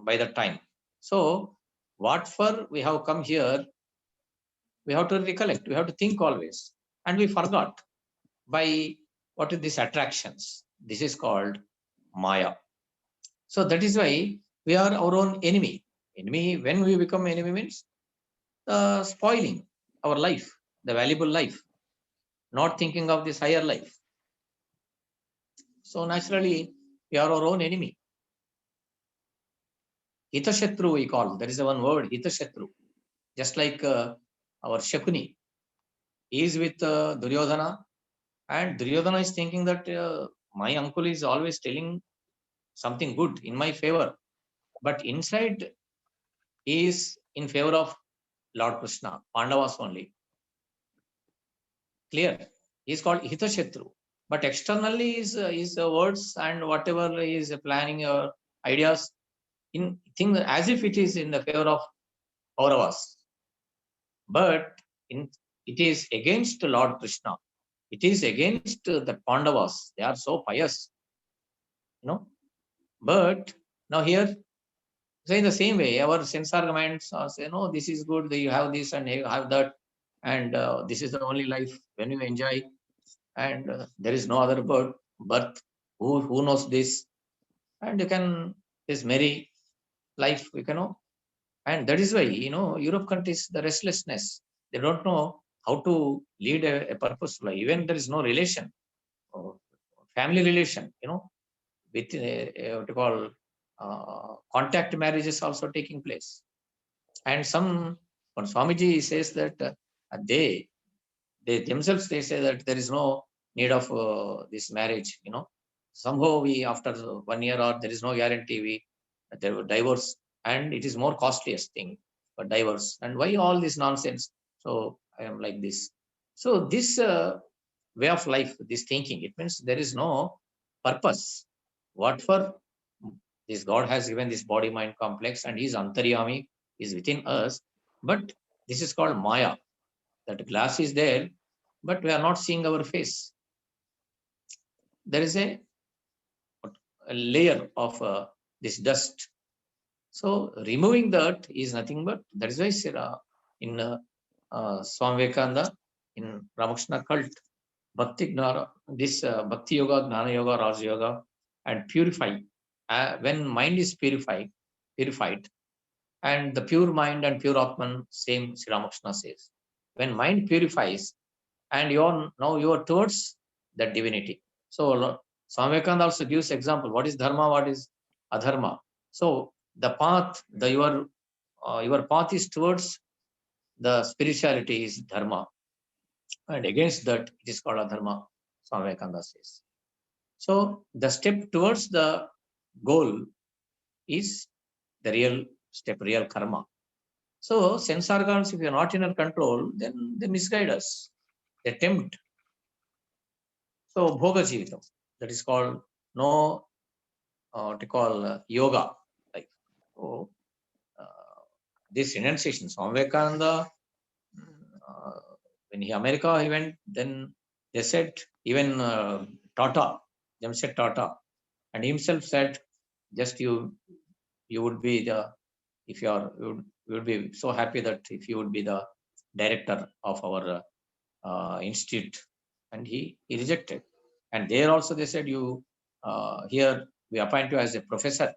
that time. So what for we have come here, we have to recollect, we have to think always. And we forgot by what is these attractions. This is called Maya. So that is why we are our own enemy. Enemy, when we become enemy means spoiling our life, the valuable life, not thinking of this higher life. So naturally, we are our own enemy. Hitashatru we call. There is one word, Hitashatru. Just like our Shakuni. He is with Duryodhana, and Duryodhana is thinking that my uncle is always telling something good in my favor. But inside, he is in favor of Lord Krishna, Pandavas only. Clear? He is called Hitashatru. But externally, his words and whatever he is planning or ideas, in thing as if it is in the favor of Kauravas. But it is against Lord Krishna. It is against the Pandavas. They are so pious, you know. But now here, so in the same way, our sense arguments say, no, this is good, you have this and you have that, and this is the only life when you enjoy, and there is no other birth. Who knows this? And you can, this merry life, you can know. And that is why, Europe countries, the restlessness, they don't know how to lead a purposeful life. Even there is no relation, or family relation, with what you call contact marriages also taking place. And when Swamiji says that they themselves, they say that there is no need of this marriage, somehow we, after 1 year, or there is no guarantee, there will divorce, and it is more costliest thing for divorce. And why all this nonsense? So I am like this. So this way of life, this thinking, it means there is no purpose. What for? This God has given this body mind complex, and He is Antaryami, is within us. But this is called Maya. That glass is there, but we are not seeing our face. There is a layer of this dust. So removing that is nothing but, that is why in Swami Vivekananda, in Ramakrishna cult, Bhakti Gnana, this Bhakti Yoga, Gnana Yoga, Raja Yoga, and purify. When mind is purified, and the pure mind and pure Atman, same Sri Ramakrishna says. When mind purifies, and you are towards that divinity. So Swami Vivekananda also gives example. What is dharma? What is adharma? So the path, your path is towards the spirituality is dharma, and against that it is called adharma. Swami Vivekananda says. So the step towards the goal is the real step, real karma. So sense organs, if you are not in our control, then they misguide us. They tempt. So bhoga jivitam, that is called what you call yoga. Like, so this renunciation, Swami Vivekananda, when America he went, then they said, even Tata, Jamshed Tata, and himself said, just you would be the, if you are, you would be so happy that if you would be the director of our institute, and he rejected. And there also they said, you here we appoint you as a professor,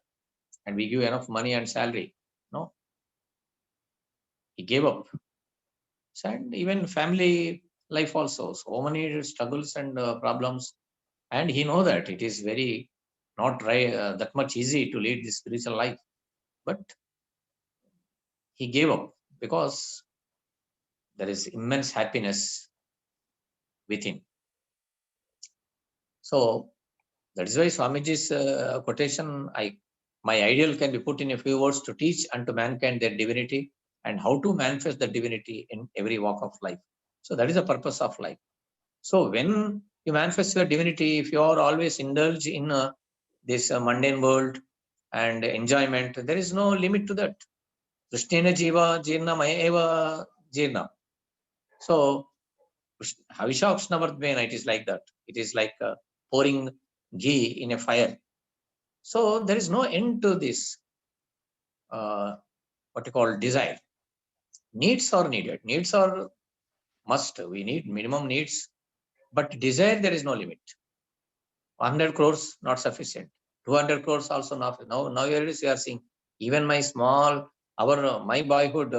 and we give enough money and salary. No, he gave up. And even family life also, so many struggles and problems, and he know that it is very not that much easy to lead this spiritual life, but he gave up because there is immense happiness within. So that is why Swamiji's quotation, my ideal can be put in a few words: to teach unto mankind their divinity and how to manifest the divinity in every walk of life. So that is the purpose of life. So when you manifest your divinity, if you are always indulged in this mundane world and enjoyment, there is no limit to that. Krishnena jiva jirna maya eva jirna. So Havisha Krishnavardhena, it is like that. It is like pouring ghee in a fire. So there is no end to this, what you call desire. Needs are needed. Needs are must. We need minimum needs, but desire, there is no limit. 100 crores, not sufficient. 200 crores also not. Nowadays we are seeing, even my my boyhood,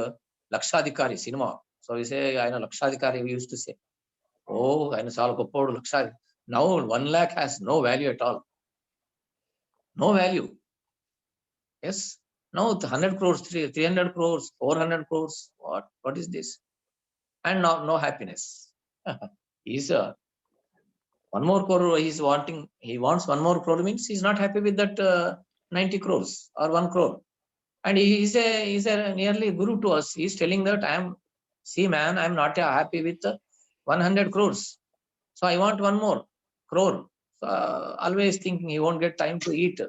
Lakshadikari cinema. So we say, I know Lakshadikari, we used to say. Oh, I know Sal Goppodu Lakshadikari. Now 1 lakh has no value at all. No value. Yes. Now 100 crores, 300 crores, 400 crores. What is this? And no happiness. He's one more crore he's wanting. He wants 1 more crore, means he's not happy with that 90 crores or 1 crore. And he's a nearly guru to us. He's telling that I'm not happy with 100 crores. So I want 1 more crore. So, always thinking he won't get time to eat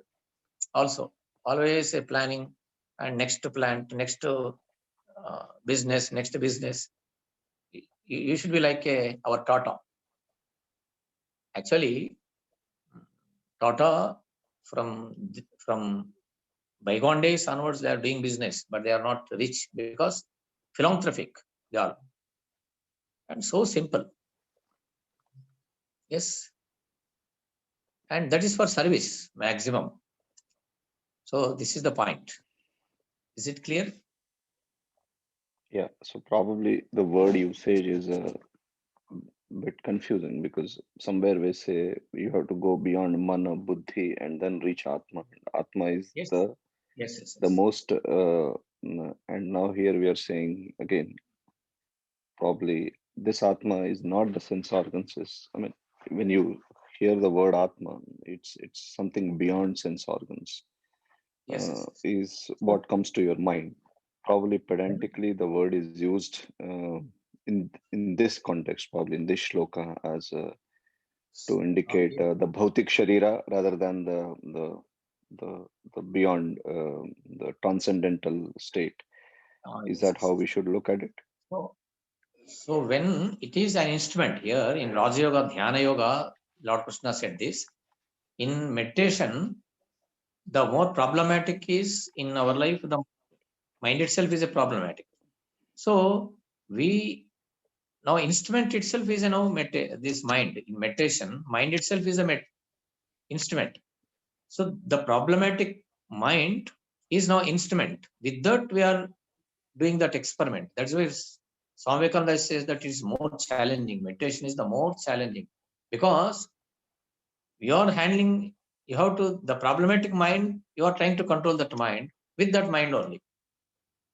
also. Always planning, and next business, next business. You should be like our Tata. Actually, Tata, from bygone days onwards, they are doing business, but they are not rich because philanthropic they are, and so simple. Yes. and that is for service maximum. So this is the point. Is it clear? Yeah, so probably the word usage is a bit confusing because somewhere we say you have to go beyond mana, buddhi, and then reach Atma. Atma is Yes. the Yes. most, and now here we are saying again, probably this Atma is not the sense organs. I mean, when you hear the word Atma, it's something beyond sense organs. Yes. Is So what comes to your mind. Probably when pedantically, the word is used in this context, probably in this shloka, as to indicate here, the bhautik sharira rather than the the beyond the transcendental state. Is yes. that how we should look at it? So, so when it is an instrument here in Raja Yoga, Dhyana Yoga, Lord Krishna said this. In meditation, the more problematic is in our life, the mind itself is a problematic. So we now instrument itself is this mind in meditation. Mind itself is a instrument. So the problematic mind is now instrument. With that, we are doing that experiment. That's why Swami Vivekananda says that it's more challenging. Meditation is the more challenging because you are handling, you have to, the problematic mind, you are trying to control that mind with that mind only.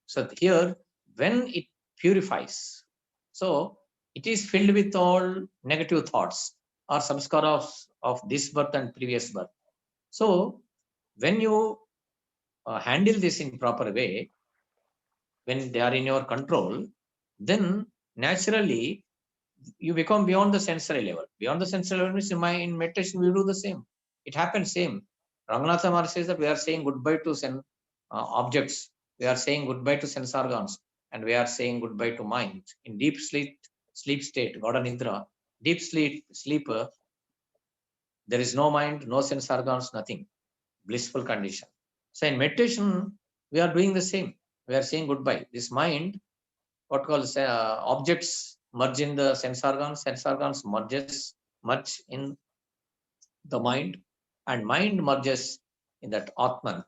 So here, when it purifies, so it is filled with all negative thoughts or samskaras of this birth and previous birth. So when you handle this in proper way, when they are in your control, then naturally you become beyond the sensory level. Beyond the sensory level means in meditation we do the same. It happens same. Raghunatha Maharaj says that we are saying goodbye to objects. We are saying goodbye to sense organs, and we are saying goodbye to mind. In deep sleep state, Gauda Nidra, deep sleep, there is no mind, no sense organs, nothing. Blissful condition. So in meditation, we are doing the same. We are saying goodbye. This mind, what calls objects merge in the sense organs merge in the mind, and mind merges in that Atman.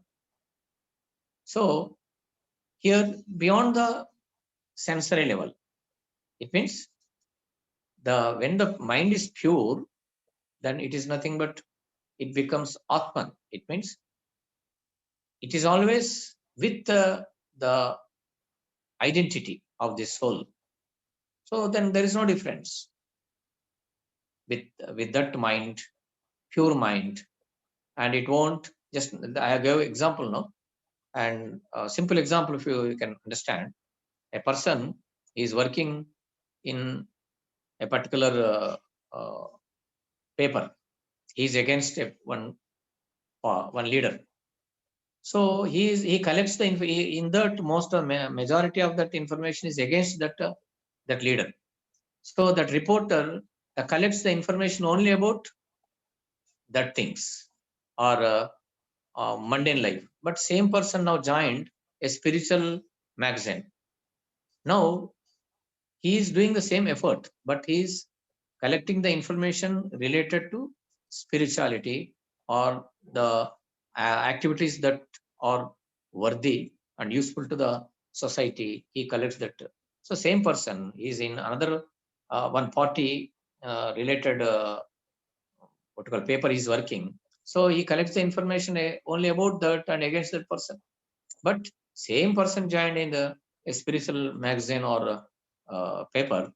So here, beyond the sensory level, it means when the mind is pure, then it is nothing but it becomes Atman. It means it is always with the identity of the soul. So then there is no difference with that mind, pure mind, and it won't just. I gave example now, and a simple example if you can understand. A person is working in a particular paper. He is against one leader. So he collects the in that most of majority of that information is against that leader. So that reporter collects the information only about that things or mundane life. But same person now joined a spiritual magazine. Now he is doing the same effort, but he is collecting the information related to spirituality or the activities that are worthy and useful to the society. He collects that. So same person is in another one party related what you call paper is working. So he collects the information only about that and against that person. But same person joined in the spiritual magazine or paper,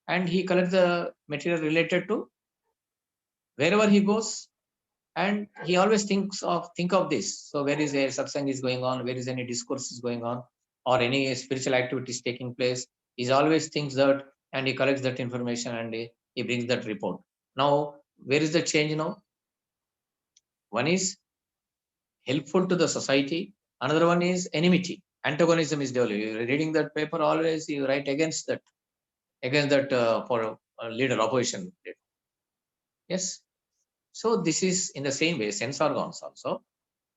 and he collects the material related to wherever he goes, and he always think of this. So where is a satsang is going on, where is any discourse is going on, or any spiritual activities taking place. He always thinks that, and he collects that information and he brings that report. Now, where is the change now? One is helpful to the society. Another one is enmity. Antagonism is developed. You're reading that paper, always you write against that for leader, opposition leader. Yes. So this is in the same way, sense organs also.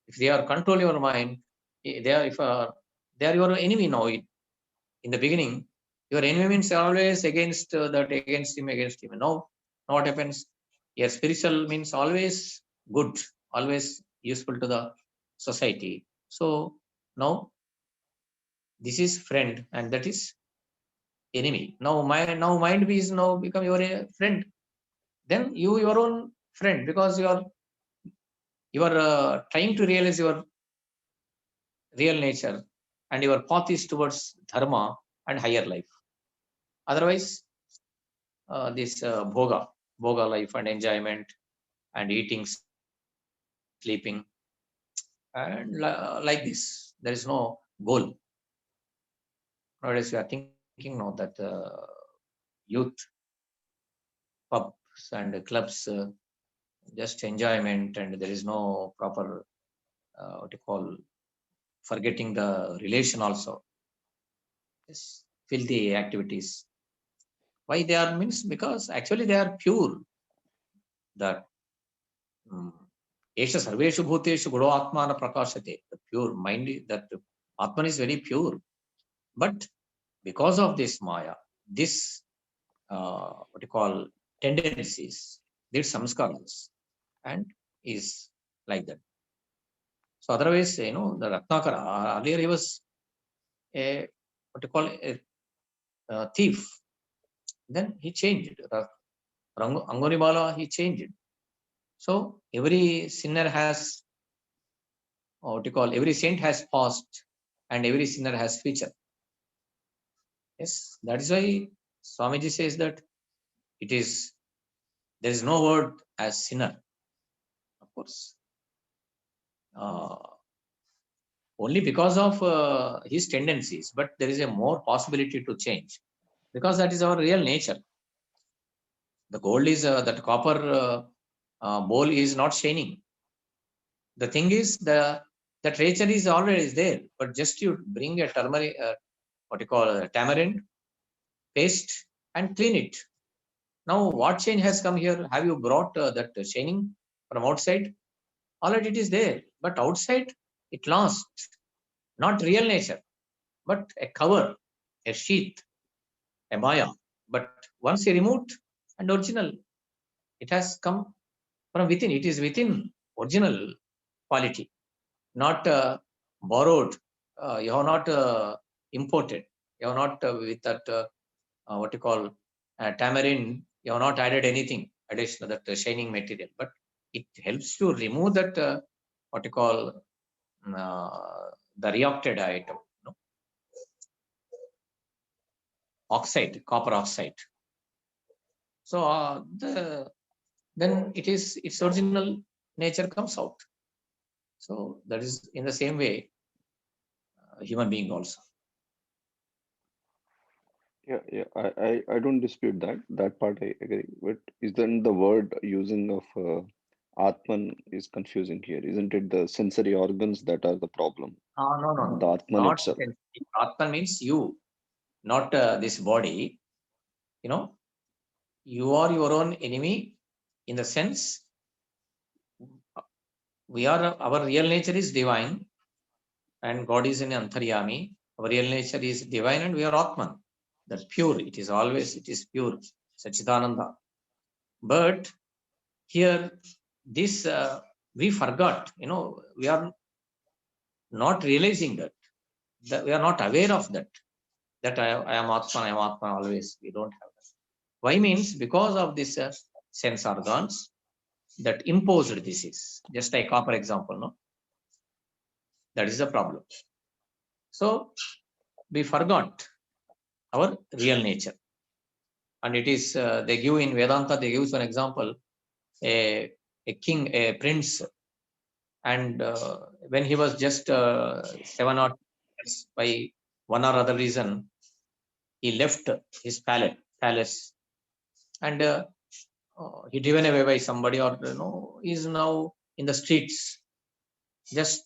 If they are controlling your mind, they are your enemy now. In the beginning, your enemy means always against against him. Now what happens? Your spiritual means always good, always useful to the society. So now this is friend and that is enemy. Now mind is now become your friend. Then your own friend, because you are trying to realize your real nature, and your path is towards dharma and higher life. Otherwise, this bhoga life and enjoyment and eating, sleeping, and like this, there is no goal. Nowadays, we are thinking now that youth pubs and clubs, just enjoyment, and there is no proper what you call forgetting the relation also. Yes, filthy activities. Why they are means? Because actually they are pure. That Esha Sarveshu Bhuteshu Gudo Atmana Prakashate. The pure mind, that Atman is very pure. But because of this Maya, this what you call tendencies, these samskaras, and is like that. So otherwise, the Ratnakara, earlier he was a what you call a thief. Then he changed. Angonibala, he changed. So every sinner has what you call, every saint has past and every sinner has future. Yes, that is why Swamiji says that it is, there is no word as sinner. Of course, only because of his tendencies, but there is a more possibility to change, because that is our real nature. The gold is that copper bowl is not shining. The thing is the nature is already there, but just you bring a turmeric, what you call tamarind paste, and clean it. Now, what change has come here? Have you brought that shining from outside? Already it is there, but outside it lost. Not real nature, but a cover, a sheath, a maya. But once you removed, and original, it has come from within. It is within original quality, not borrowed. You have not imported. You have not with that what you call tamarind. You have not added anything additional, that shining material, but it helps to remove that what you call the reacted item, oxide, copper oxide. So then it is its original nature comes out. So that is in the same way human being also. Yeah. I don't dispute that part. I agree. But isn't the word using of Atman is confusing here? Isn't it the sensory organs that are the problem? The No. Atman Not itself. Atman means you, not this body. You know, you are your own enemy, in the sense we are, our real nature is divine and God is in Antaryami. Our real nature is divine and we are Atman. That's pure. It is always, it is pure. Sachidananda. But here, this we forgot, we are not realizing that we are not aware of that I am Atman always. We don't have that. Why means? Because of this sense organs that imposed this is. Just like copper example, no? That is the problem. So we forgot our real nature. And it is, they give in Vedanta, they give an example, a king, a prince, and when he was just 7 or 8 years, by one or other reason, he left his palace, and he driven away by somebody, or is now in the streets, just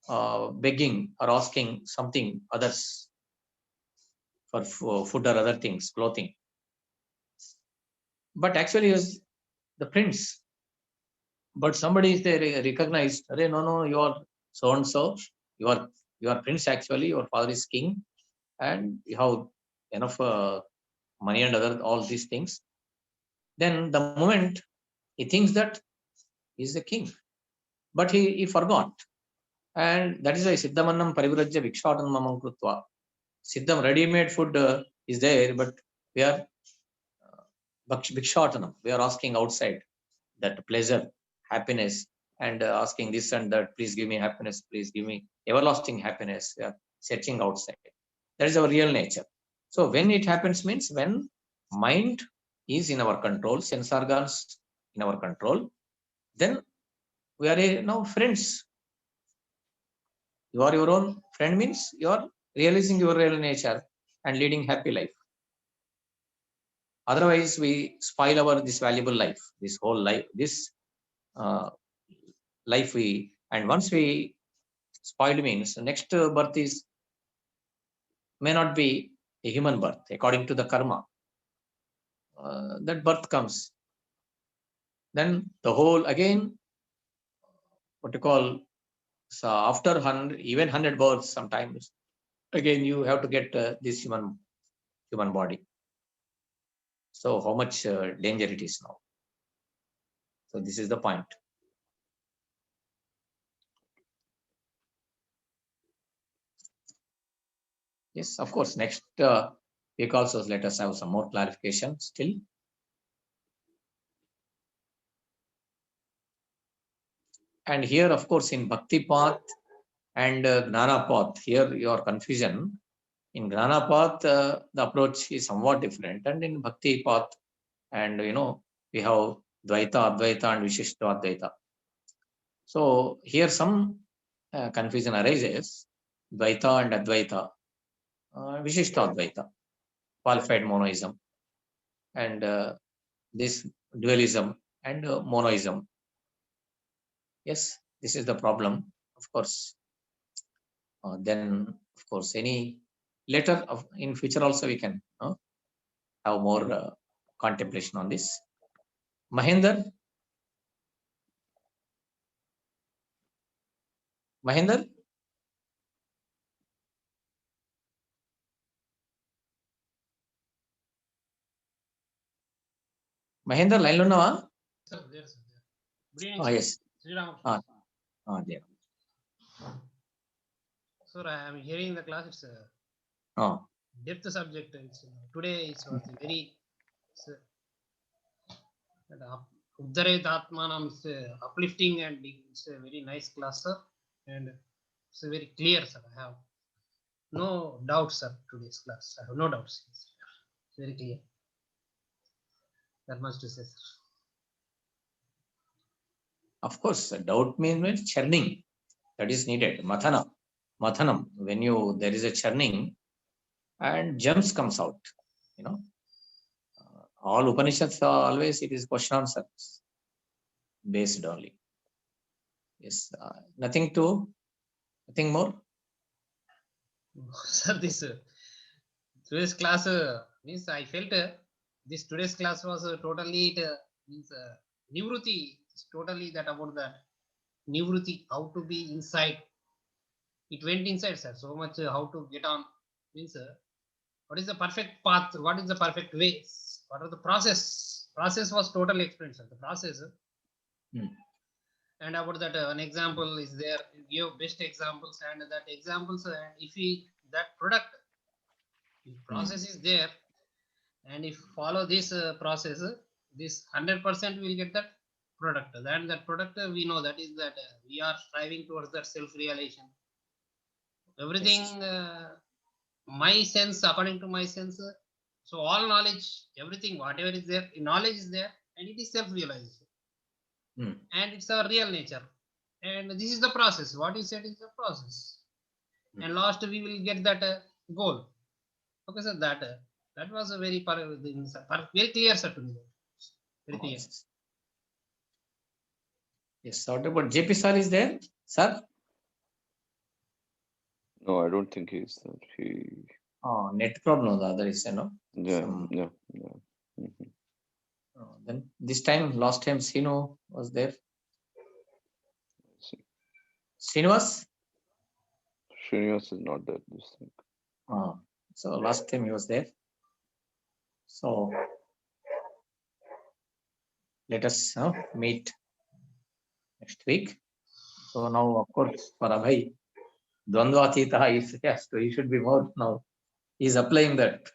begging or asking something others for food or other things, clothing. But actually he was the prince. But somebody is there recognized, no, you are so and so, you are prince actually, your father is king, and you have enough money and other all these things. Then the moment he thinks that He's the king. But he forgot. And that is why Siddhamannam Parivrajya Vikshatanam Mamam Krutva. Siddham, ready-made food is there, but we are Vikshatanam. We are asking outside that pleasure, happiness, and asking this and that. Please give me happiness. Please give me everlasting happiness. We are searching outside. That is our real nature. So when it happens means when mind is in our control, sense organs in our control, then we are now friends. You are your own friend means you are realizing your real nature and leading happy life. Otherwise, we spoil our this valuable life, this whole life, this life and once we spoil means the next birth is may not be a human birth according to the karma. That birth comes. Then the whole again, what you call, so after 100, even 100 births, sometimes again you have to get this human body. So how much danger it is now. So this is the point. Yes, of course. Next week also let us have some more clarification still. And here, of course, in Bhakti Path and Gnana Path, here your confusion. In Gnana Path, the approach is somewhat different, and in Bhakti Path, and we have Dvaita, Advaita, and Vishishta Advaita. So here some confusion arises. Dvaita and Advaita, Vishishta Advaita, qualified monoism, and this dualism and monoism. Yes, this is the problem, of course. Then, of course, any later in future also we can have more contemplation on this. Mahinder? Mahinder? Mahinder, line lo unnava? Sir, there, sir. Good evening, sir. Yes. Sri Ram. There. Sir, I am hearing the class. It's a depth subject. Today it was very Uddaret Atmanam is uplifting and it's a very nice class, sir. And it's very clear, sir. I have no doubts, sir, today's class. I have no doubts. It's very clear. That much to say, sir. Of course, doubt means churning. That is needed. Mathanam. When there is a churning and gems comes out. All Upanishads are always it is question answers based only. Yes, nothing more. Sir, this today's class means I felt this today's class was totally means Nivruti. It's totally that about that Nivruti, how to be inside. It went inside, sir. So much how to get on means what is the perfect path? What is the perfect way? What are the process? Process was totally explained, sir. The process. And about that, an example is there. Give best examples and that examples. And if that product, if process is there, and if follow this process, this 100% will get that product. Then that product we know that is that we are striving towards that self-realization. Everything, my sense, according to my sense. So all knowledge, everything, whatever is there, knowledge is there, and it is self-realization. And it's our real nature. And this is the process. What you said is the process. And last we will get that goal. Okay, sir. That was a very clear, sir, to me. Very clear. Yes. What about JP sir is there, sir? No, I don't think he's there. Net problem. The other is no. Yeah. Then this time, last time, Sinu was there. Srinivas? Srinivas is not there this thing. So last time he was there. So let us meet next week. So now, of course, for Abhay, Dvandvatita is, yes, so he should be more now. He's applying that.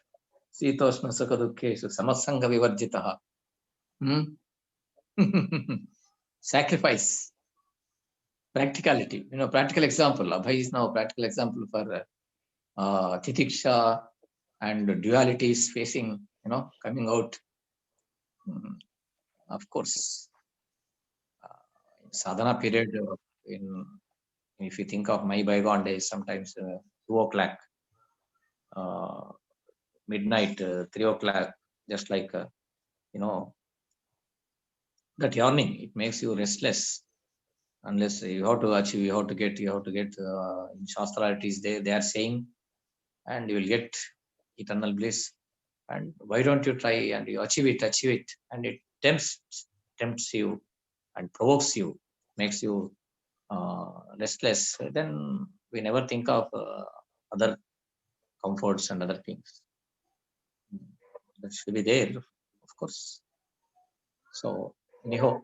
Sitoshna Sukhadukkeshu Samasanga Vivarjitaha. Sacrifice. Practicality. Practical example. Abhay is now a practical example for Titiksha and dualities facing, coming out. Of course, sadhana period, if you think of my bygone days, sometimes 2 o'clock, midnight, 3 o'clock, just like, that yawning, it makes you restless. Unless you have to achieve, you have to get, in Shastra it is there, they are saying, and you will get eternal bliss. And why don't you try and you achieve it, and it tempts you and provokes you, makes you restless. Then we never think of other comforts and other things that should be there, of course. So anyhow,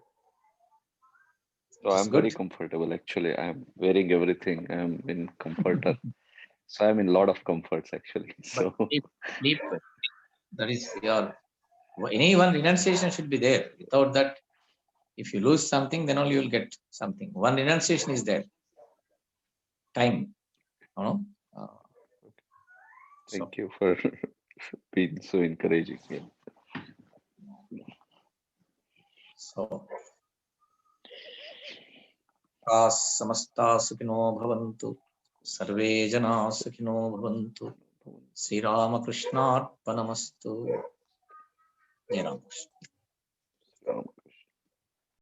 So it's I'm very good. comfortable actually. I'm wearing everything. I'm in comforter. So I'm in a lot of comforts actually. But So sleep, that is your, any one renunciation should be there. Without that, if you lose something, then only you will get something. One renunciation is there. Time. So, thank you for being so encouraging. Yeah. so samasta sukino bhavantu, sarve jana sukino bhavantu, Sri Ramakrishna arpanamastu. Jai Ramakrishna.